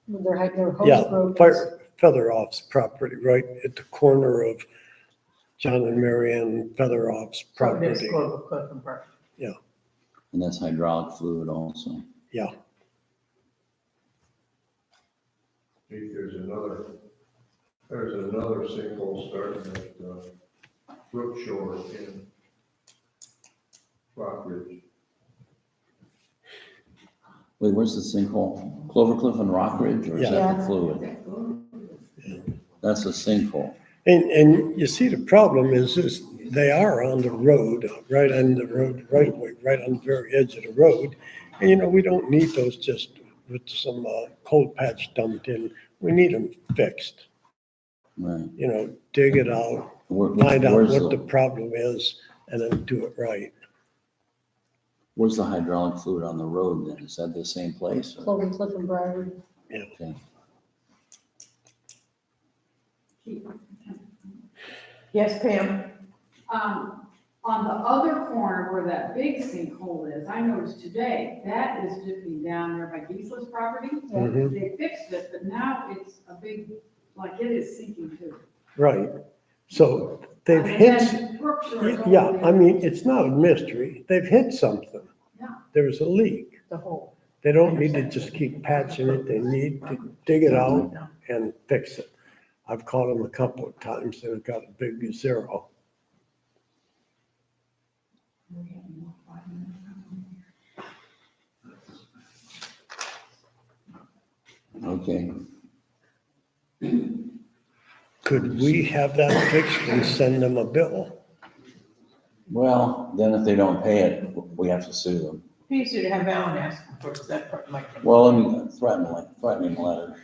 Their hose Yeah, broke. Featheroff's property, right at the corner of John and Marianne Featheroff's So it is property. Clover Cliff and Briarwood. And that's hydraulic fluid also. Yeah, There's another sinkhole starting at Brook Shore in Rock Ridge. Wait, where's the sinkhole? Clover Cliff and Rock Ridge, or is that Yeah. the fluid? That's a sinkhole. and you see, the problem is they are on the road, right on the road, right away, right on the very edge of the road. And, you know, we don't need those just with some cold patch dumped in. We need them fixed, Right. you know, dig it out, Where- find out where's what the problem is, and then do it right. Where's the hydraulic fluid on the road then? Is that the same place? or- Clover Cliff and Briarwood. Okay. Yes, Pam? On the other corner where that big sinkhole is, I noticed today, that is dipping down there by Giesla's property. Mhm. They fixed it, but now it's a big Like it is sinking too. right. So they've And hit, then Brookshire is yeah, over I there. mean, it's not a mystery. They've hit something. Yeah. There was a leak. The whole. They don't need to just keep patching it. They need to dig it out and fix it. I've called them a couple of times. They've got a big zero. Okay, Could we have that fixed and send them a bill? well, then if they don't pay it, we have to sue them. Easier to have Alan ask for, because that part might. Well, threatening letter.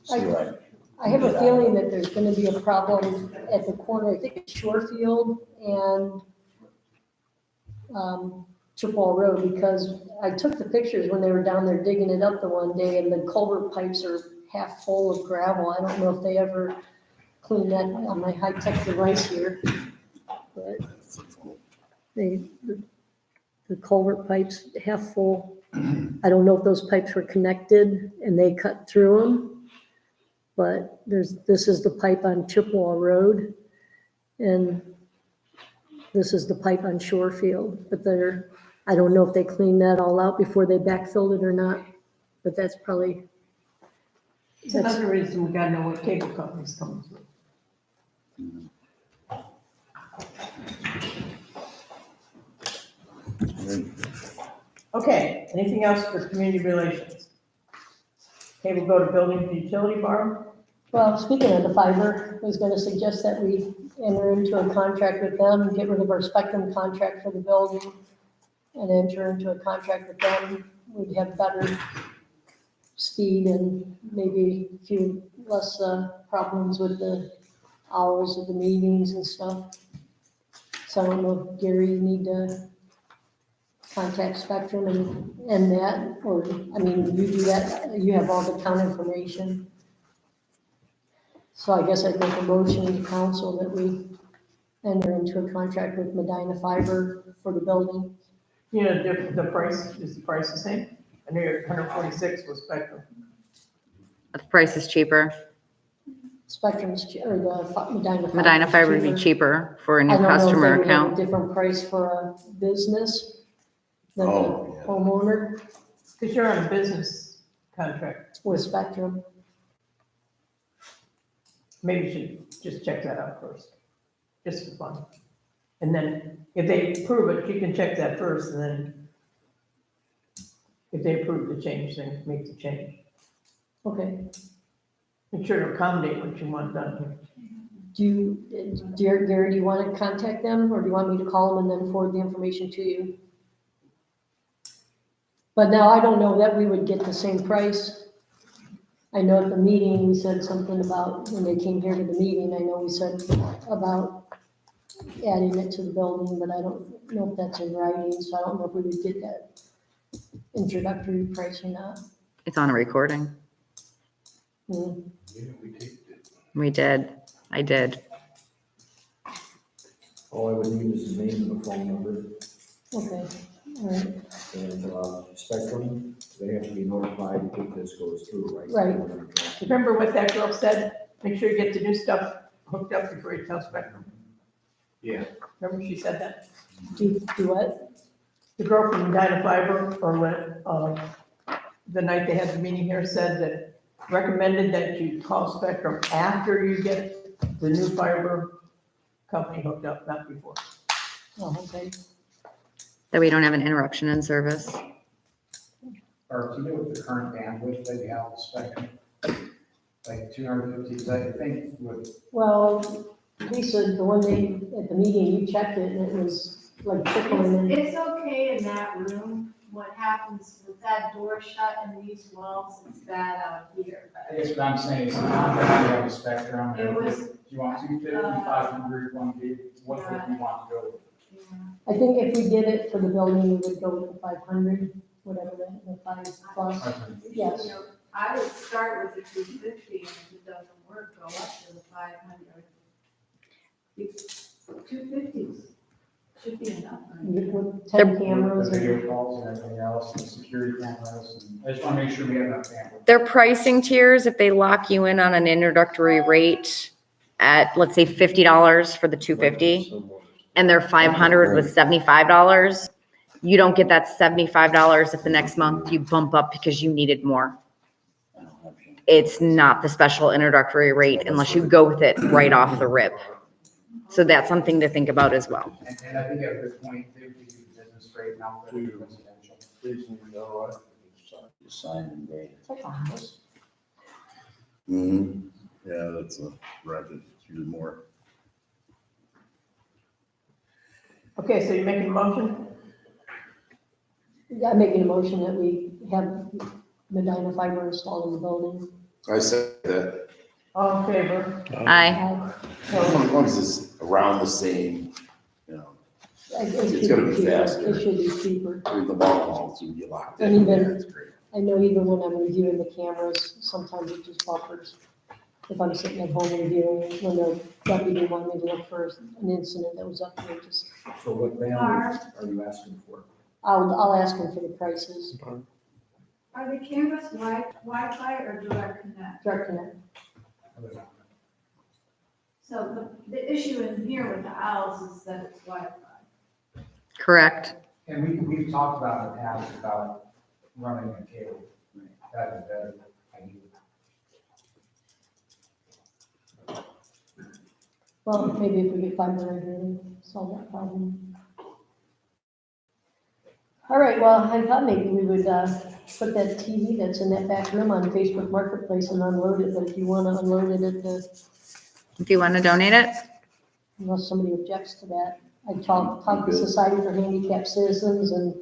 See what I have a feeling that there's gonna be a problem at the corner, I think it's Shorefield and Chippewa Road, because I took the pictures when they were down there digging it up the one day, and the culvert pipes are half full of gravel. I don't know if they ever cleaned that on my high-tech device here, but the culvert pipes half full. I don't know if those pipes were connected and they cut through them, but this is the pipe on Chippewa Road, and this is the pipe on Shorefield, but I don't know if they cleaned that all out before they backfilled it or not, but that's probably. It's another reason we gotta know what cable company's coming through. Okay, anything else for community relations? Okay, we'll go to building and utility, Barb. Well, speaking of the fiber, I was gonna suggest that we enter into a contract with them, get rid of our Spectrum contract for the building, and enter into a contract with them. We'd have better speed and maybe a few less problems with the hours of the meetings and stuff. So I don't know if Gary, you need to contact Spectrum and end that, or, I mean, you do that, you have all the town information. So I guess I'd make a motion to council that we enter into a contract with Medina Fiber for the building. You know, the price, is the price the same? I know you're 146 was Spectrum. The price is cheaper. Spectrum's, or the Medina Fiber. Medina Fiber would be cheaper for a new I don't know if customer they would have a account. different price for a business than a Oh, yeah. homeowner Because you're on a business contract. with Spectrum. Maybe you should just check that out first, just for fun. And then if they approve it, you can check that first, and then if they approve the change, then make the change. Okay. Make sure to accommodate what you want done here. Gary, do you want to contact them, or do you want me to call them and then forward the information to you? But now I don't know that we would get the same price. I know at the meeting, we said something about, when they came here to the meeting, I know we said about adding it to the building, but I don't know if that's in writing, so I don't know if we would get that introductory price or not. It's on a recording. Hmm. We did. I did. All I would need is the name and the phone number, Okay, all right, and Spectrum, they have to be notified if this goes through, right? Right. Remember what that girl said? Make sure you get the new stuff hooked up before you tell Spectrum. Yeah. Remember she said that? do what? The girl from Medina Fiber, or when, the night they had the meeting here, said that recommended that you call Spectrum after you get the new fiber company hooked up, not before. Oh, okay. That we don't have an interruption in service. Or to do with the current bandwidth that you have with Spectrum, like 250, I think with. Well, Lisa, the one day at the meeting, you checked it and it was like trickling in. It's okay in that room. What happens with that door shut and these walls, it's bad out here. I guess what I'm saying is, the contract you have with Spectrum, It was, do you want 250, 500, 1 gig, what would you want to go with? I think if we did it for the building, we would go with the 500, whatever the 5 plus. 500. Yes. I would start with the 250, and if it doesn't work, go up to the 500. 250s. Should be enough. with 10 The cameras and. video calls and everything else, the security cameras, and I just wanna make sure we have enough bandwidth. Their pricing tiers, if they lock you in on an introductory rate at, let's say, $50 for the 250, and they're 500 with $75, you don't get that $75 if the next month you bump up because you needed more. It's not the special introductory rate unless you go with it right off the rip. So that's something to think about as well. And I think at a good point, they would give you the business rate now for the residential. Please, you know, Signed and dated. It's like a house. Mhm. Yeah, that's a record, it's usually more. Okay, so you're making a motion? I'm making a motion that we have Medina fiber installed in the building. I said that, All in favor? Aye. as long as it's around the same, you know, It's gonna be faster. It should be cheaper. I mean, the long haul's gonna be locked And in. even- Yeah, it's great. I know even when I'm reviewing the cameras, sometimes it just buffers. If I'm sitting at home reviewing, when the deputy wanted me to look for an incident that was up there, just, So what bandwidth are you asking for? I'll ask him for the prices, Are the cameras Wi-Fi or direct connect? direct connect. So the issue in here with the owls is that it's Wi-Fi. Correct. And we've talked about in the past about running a cable, that is better idea. Well, maybe if we get fiber in here, we solve that problem. All right, well, I thought maybe we would, put that TV that's in that back room on Facebook Marketplace and unload it, but if you wanna unload it at the, If you want to donate it, unless somebody objects to that. I talked to Society for Handicapped Citizens and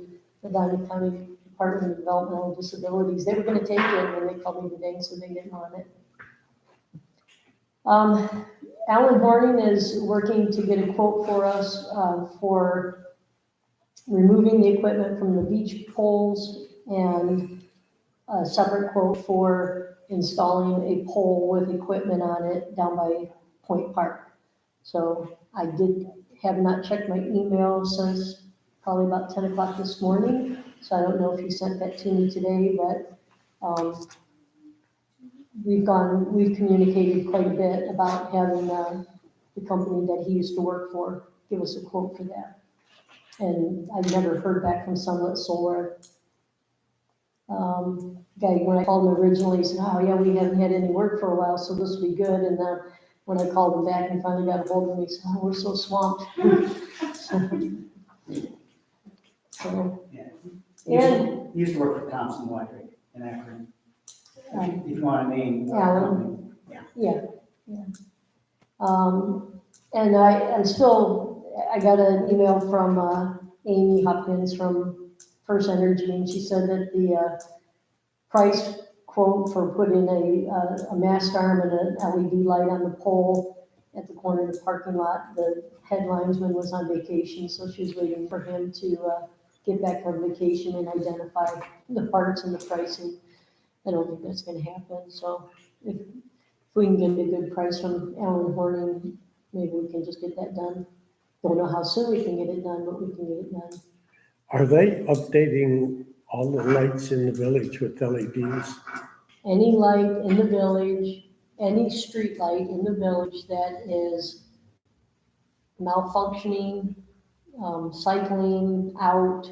the Diamond County Department of Developmental Disabilities. They were gonna take it, and they called me today, so they didn't want it. Alan Horning is working to get a quote for us, for removing the equipment from the beach poles and a separate quote for installing a pole with equipment on it down by Point Park. So I have not checked my email since probably about 10 o'clock this morning. So I don't know if he sent that to me today, but, we've communicated quite a bit about having, the company that he used to work for give us a quote for that. And I've never heard back from Sunlit Solar. Guy, when I called him originally, he said, oh yeah, we haven't had any work for a while, so this will be good. And then when I called him back and finally got a hold of him, he said, oh, we're so swamped. So, and, He used to work for Thompson Electric in Akron. um, If you want to name what Alan. company. yeah. And I got an email from, Amy Hopkins from First Energy, and she said that the, price quote for putting a mast arm and an LED light on the pole at the corner of the parking lot, the head linesman was on vacation, so she was waiting for him to, get back from vacation and identify the parts and the pricing. I don't think that's gonna happen, so if we can get a good price from Alan Horning, maybe we can just get that done. Don't know how soon we can get it done, but we can get it done. Are they updating all the lights in the village with LEDs? Any light in the village, any street light in the village that is malfunctioning, cycling out,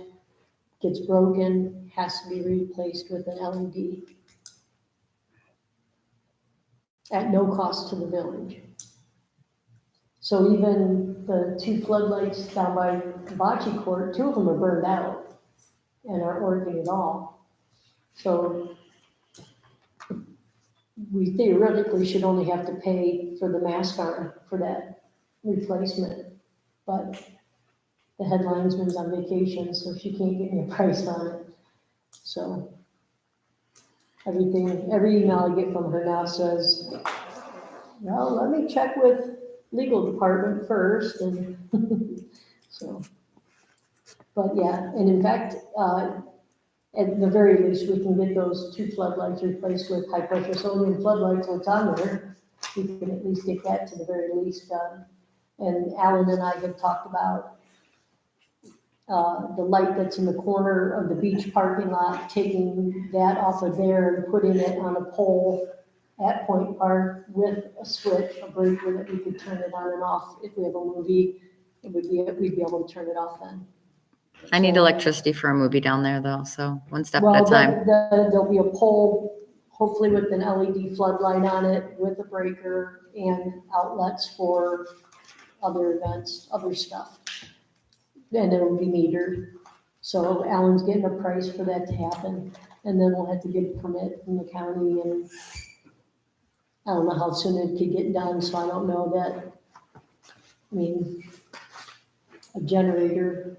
gets broken, has to be replaced with an LED. At no cost to the village. So even the 2 floodlights down by Bocce Court, 2 of them are burned out and aren't working at all. So we theoretically should only have to pay for the mast arm for that replacement. But the head linesman's on vacation, so she can't get me a price on it. So every email I get from her now says, well, let me check with legal department first, and so. But yeah, and in fact, at the very least, we can get those 2 floodlights replaced with high pressure sodium floodlights what's on there. We can at least get that to the very least done. And Alan and I have talked about the light that's in the corner of the beach parking lot, taking that off of there and putting it on a pole at Point Park with a switch, a breaker that we could turn it on and off. If we have a movie, we'd be able to turn it off then. I need electricity for a movie down there though, so one step at Well, a time. there'll be a pole, hopefully with an LED floodlight on it, with a breaker and outlets for other events, other stuff. And it'll be metered. So Alan's getting a price for that to happen. And then we'll have to get a permit from the county, and I don't know how soon it could get done, so I don't know that. I mean, a generator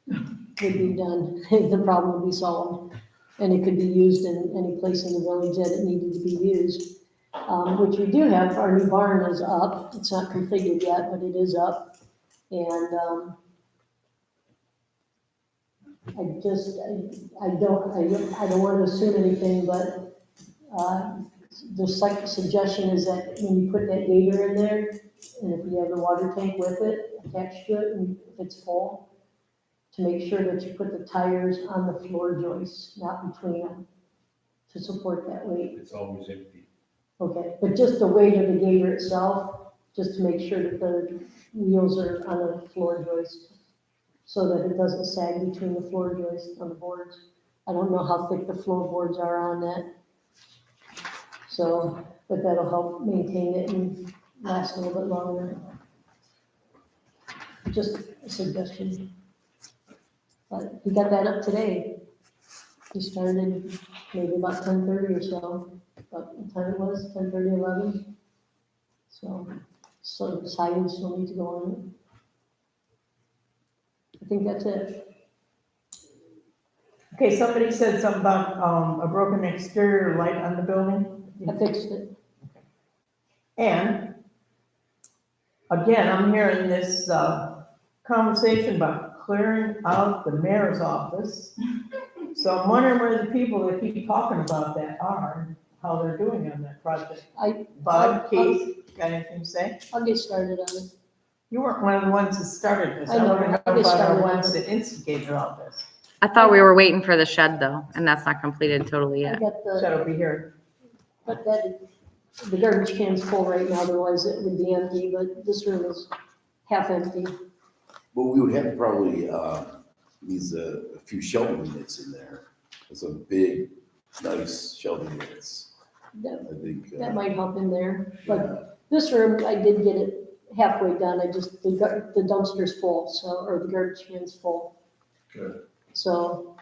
would be done, the problem would be solved. And it could be used in any place in the village that it needed to be used. Which we do have, our new barn is up. It's not completed yet, but it is up. And I don't want to assume anything, but the suggestion is that when you put that gator in there, and if you have the water tank with it attached to it, and if it's full, to make sure that you put the tires on the floor joists, not between them, to support that weight. It's always empty. Okay, but just the weight of the gator itself, just to make sure that the wheels are on the floor joist, so that it doesn't sag between the floor joists on the boards. I don't know how thick the floorboards are on that. So, but that'll help maintain it and last a little bit longer. Just a suggestion. But we got that up today. We started maybe about 10:30 or so, but what time it was, 10:30, 11? So the siding still needs to go on. I think that's it. Okay, somebody said something about, a broken exterior light on the building. I fixed it. And again, I'm hearing this, conversation about clearing out the mayor's office. So I'm wondering where the people that keep talking about that are, and how they're doing on that project. Bob, Keith, got anything to say? I'll get started on it. You weren't one of the ones that started this. I know, want to I'll know get about the started on ones it. that instigated all this. I thought we were waiting for the shed though, and that's not completed totally I yet. got That'll be here. but the garbage can's full right now, otherwise it would be empty, but this room is half empty. Well, we would have probably, these, a few shelving units in there. Some big, nice shelving units. That, I think. that might help in there, Yeah. but this room, I did get it halfway done, the dumpster's full, so, or the garbage can's full. Good. So,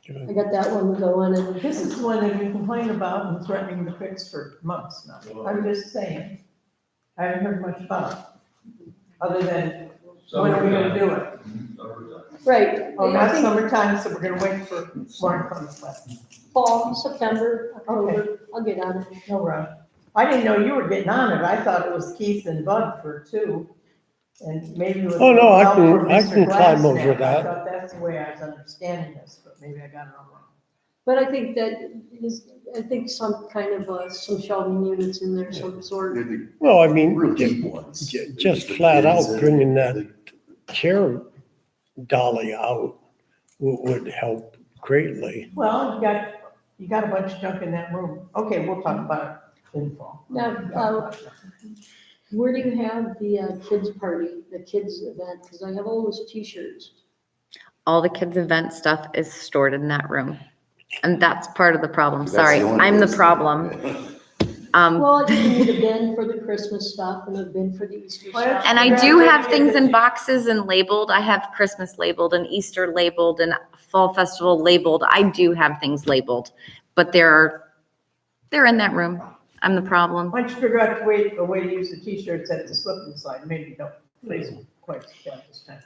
I got that one going, and This is one that you complained about and threatening to fix for months now. I'm just saying. I haven't heard much about it, other than, when are we gonna do it? right. Oh, I not think summertime, so we're gonna wait for more information. fall, September, October, I'll get on it. No rush. I didn't know you were getting on it. I thought it was Keith and Bud for two. And maybe with. Oh, no, I help can- from I Mr. can climb Glassnack. over that. I thought that's the way I was understanding this, but maybe I got it all wrong. But I think some kind of, some shelving units in there, some sort. They're the Well, I mean, real deep ones. just The flat kids out and bringing that the- chair dolly out would help greatly. Well, you got a bunch of junk in that room. Okay, we'll talk about it in fall. Now, where do you have the kids party, the kids event? Because I have all those t-shirts. All the kids' event stuff is stored in that room. And that's part of the problem. That's Sorry, only I'm the place. problem. Well, I think you need a bin for the Christmas stuff and a bin for the Easter stuff. And I do have things in boxes and labeled. I have Christmas labeled and Easter labeled and Fall Festival labeled. I do have things labeled, but they're in that room. I'm the problem. Why don't you figure out a way to use the t-shirts at the slip and slide? Maybe don't place them quite so bad this time.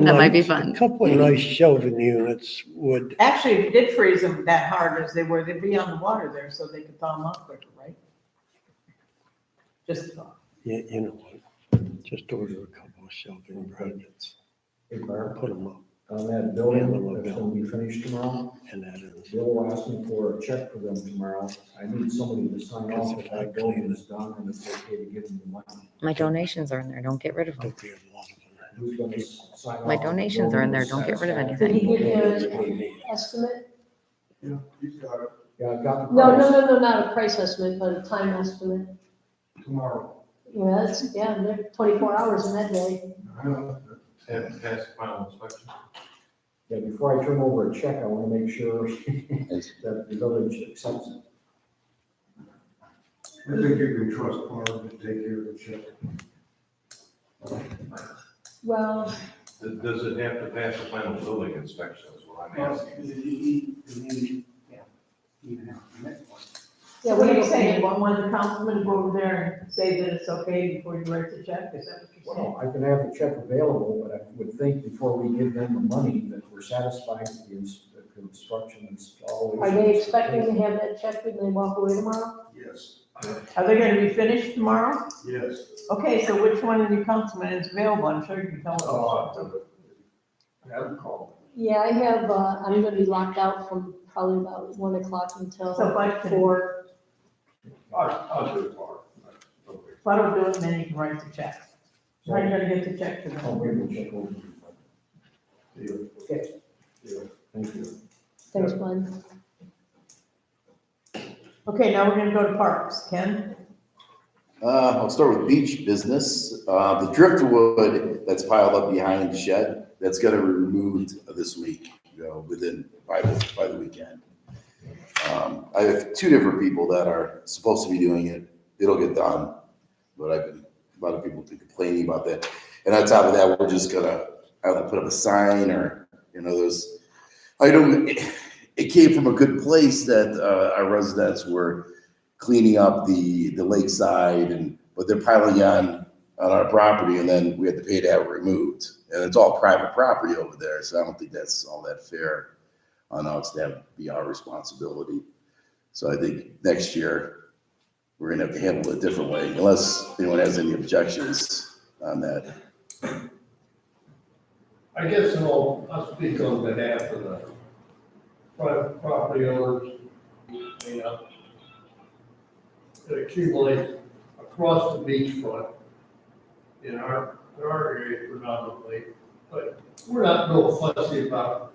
That might be fun. A couple of nice shelving units would, Actually, if you did freeze them that hard as they were, they'd be on the water there, so they could thaw them out quicker, right? Just a thought. you know what, just order a couple of shelving brackets, Hey, Barb, put them up, on that building that's gonna be finished tomorrow, and that is. Bill asked me for a check for them tomorrow. I need somebody to sign off that that building is done and it's okay to give them the money. My donations are in there. Don't get rid of them. Don't be a lot of them. who's gonna sign off. My on the donations are in there. road Don't get rid of satisfactory. Did he give you anything. an estimate? Yeah, he's got it Yeah, I've got the No, price. not a price estimate, but a time estimate. tomorrow. Yeah, they're 24 hours in that day. And pass the final inspection. Yeah, before I turn over a check, I wanna make sure that the village accepts it. I think you can trust Barb to take care of the check. Well, Does it have to pass the final building inspection is what I'm asking? So what are you saying, want one of the councilmen to go over there and say that it's okay before you write the check, is that what you're saying? Well, I can have the check available, but I would think before we give them the money, that we're satisfied with the construction installation. are they expecting to have that check when they walk away tomorrow? Yes. Are they gonna be finished tomorrow? Yes. Okay, so which one of you councilmen is available, I'm sure you can tell us. I haven't called. Yeah, I have, I'm gonna be locked out from probably about 1 o'clock until So, but 4. I'll do it tomorrow. If I don't do it, then you can write the check. How are you gonna get the check to I'll them? bring the check over. Okay. Deal. Thank you. Thanks, Glenn. Okay, now we're gonna go to parks, Ken? I'll start with beach business. The driftwood that's piled up behind the shed, that's gonna be removed this week, by the weekend. I have two different people that are supposed to be doing it. It'll get done, but a lot of people have been complaining about that. And on top of that, we're just gonna, I don't know, put up a sign or, it came from a good place that, our residents were cleaning up the lakeside but they're piling on our property and then we have to pay to have it removed. And it's all private property over there, so I don't think that's all that fair on us to have it be our responsibility. So I think next year, we're gonna have to handle it a different way, unless anyone has any objections on that. I guess I'll speak on behalf of the private property owners. That accumulate across the beachfront in our area predominantly, but we're not real fussy about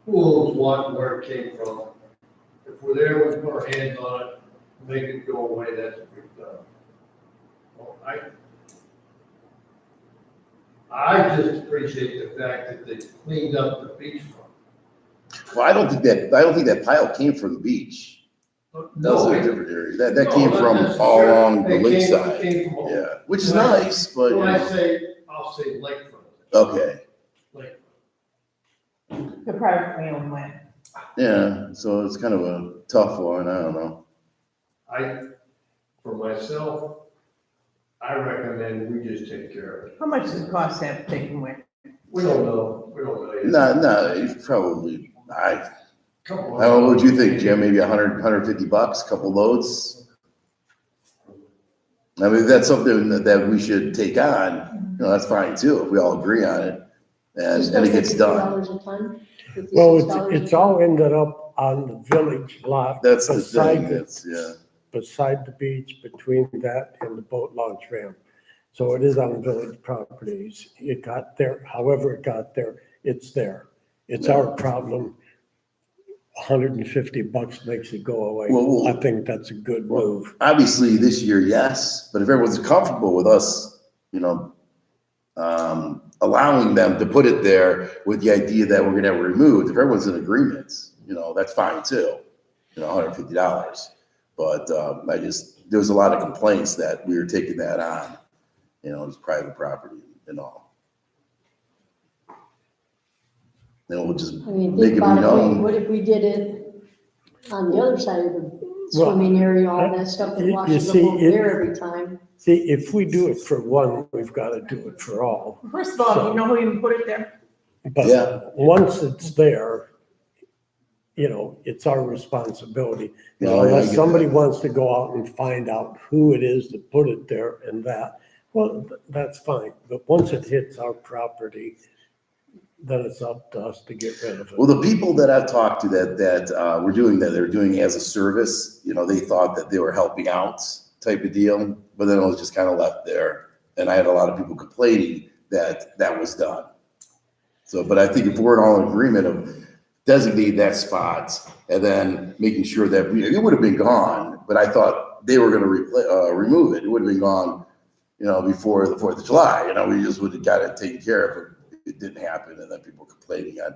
who owns what and where it came from. If we're there, we put our hands on it, make it go away, that's what we've done. Well, I just appreciate the fact that they cleaned up the beachfront. Well, I don't think that pile came from the beach. That's a different area. That came from all along the lakeside. Yeah, which is nice, but. When I'll say lakefront. Okay, The privately owned land. yeah, so it's kind of a tough one, I don't know. For myself, I recommend we just take care of it. How much does it cost to have it taken away? We don't know yet. No, it's probably, I don't know, what you think, Jim? Maybe $150, couple loads? I mean, if that's something that we should take on, that's fine too, if we all agree on it, and it gets done. $52 a ton? Well, $56 a it's ton? all ended up on the village lot. That's the beside thing, beside the beach, between that and the boat launch ramp. So it is on village properties. It got there, however it got there, it's there. It's our problem. $150 makes it go away. Well, I think that's a good move. Obviously, this year, yes, but if everyone's comfortable with us, allowing them to put it there with the idea that we're gonna have it removed, if everyone's in agreement, that's fine too, $150. But there was a lot of complaints that we were taking that on, it's private property and all. Then we'll just I mean, make think it about it, known. what if we did it on the other side of the swimming area, all that stuff that you washes up see, over there every time? See, if we do it for one, we've got to do it for all. First of all, you know who even put it there? But once it's there, it's our responsibility. No, I Unless get somebody that. wants to go out and find out who it is that put it there and that, well, that's fine. But once it hits our property, then it's up to us to get rid of it. Well, the people that I've talked to that were doing that, they're doing it as a service, they thought that they were helping out type of deal, but then it was just kind of left there. And I had a lot of people complaining that was done. So, but I think if we're all in agreement of designating that spot and then making sure that it would have been gone, but I thought they were gonna remove it. It would have been gone, before the 4th of July, we just would have got it taken care of, but it didn't happen, and then people complaining on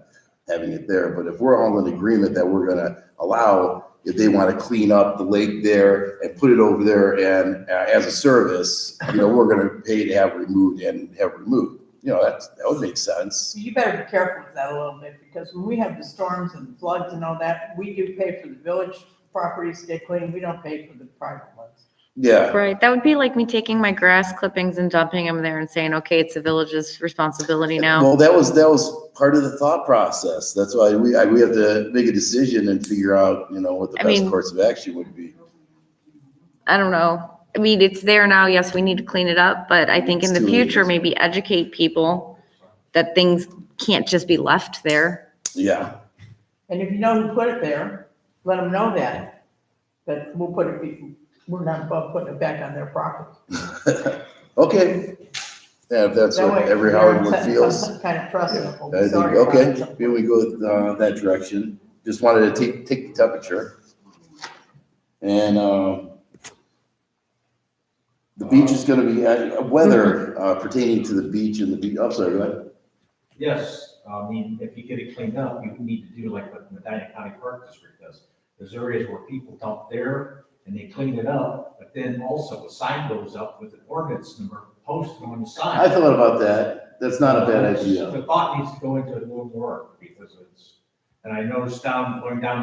having it there. But if we're all in agreement that we're gonna allow, if they want to clean up the lake there and put it over there and as a service, we're gonna pay to have it removed and have it removed. That would make sense. You better be careful with that a little bit, because when we have the storms and floods and all that, we do pay for the village properties to get cleaned, we don't pay for the private ones. Yeah. Right, that would be like me taking my grass clippings and dumping them there and saying, okay, it's the village's responsibility now. Well, that was part of the thought process. That's why we have to make a decision and figure out, what the best course of action would be. I don't know. I mean, it's there now. Yes, we need to clean it up, but I think in the future, maybe educate people that things can't just be left there. Yeah. And if you know who put it there, let them know that we're not above putting it back on their property. Okay. Yeah, if that's That what way, every you're Howard setting feels. some kind of precedent. We'll be I think, sorry about okay, it. maybe we go that direction. Just wanted to take the temperature. And, the beach is gonna be, weather pertaining to the beach and the beach, I'm sorry, go ahead. Yes, I mean, if you get it cleaned up, you need to do like what Medina County Park District does. There's areas where people dump there and they clean it up, but then also a sign goes up with an ordinance number posted on the sign. I thought about that. That's not a bad idea. The thought needs to go into a little more because and I noticed going down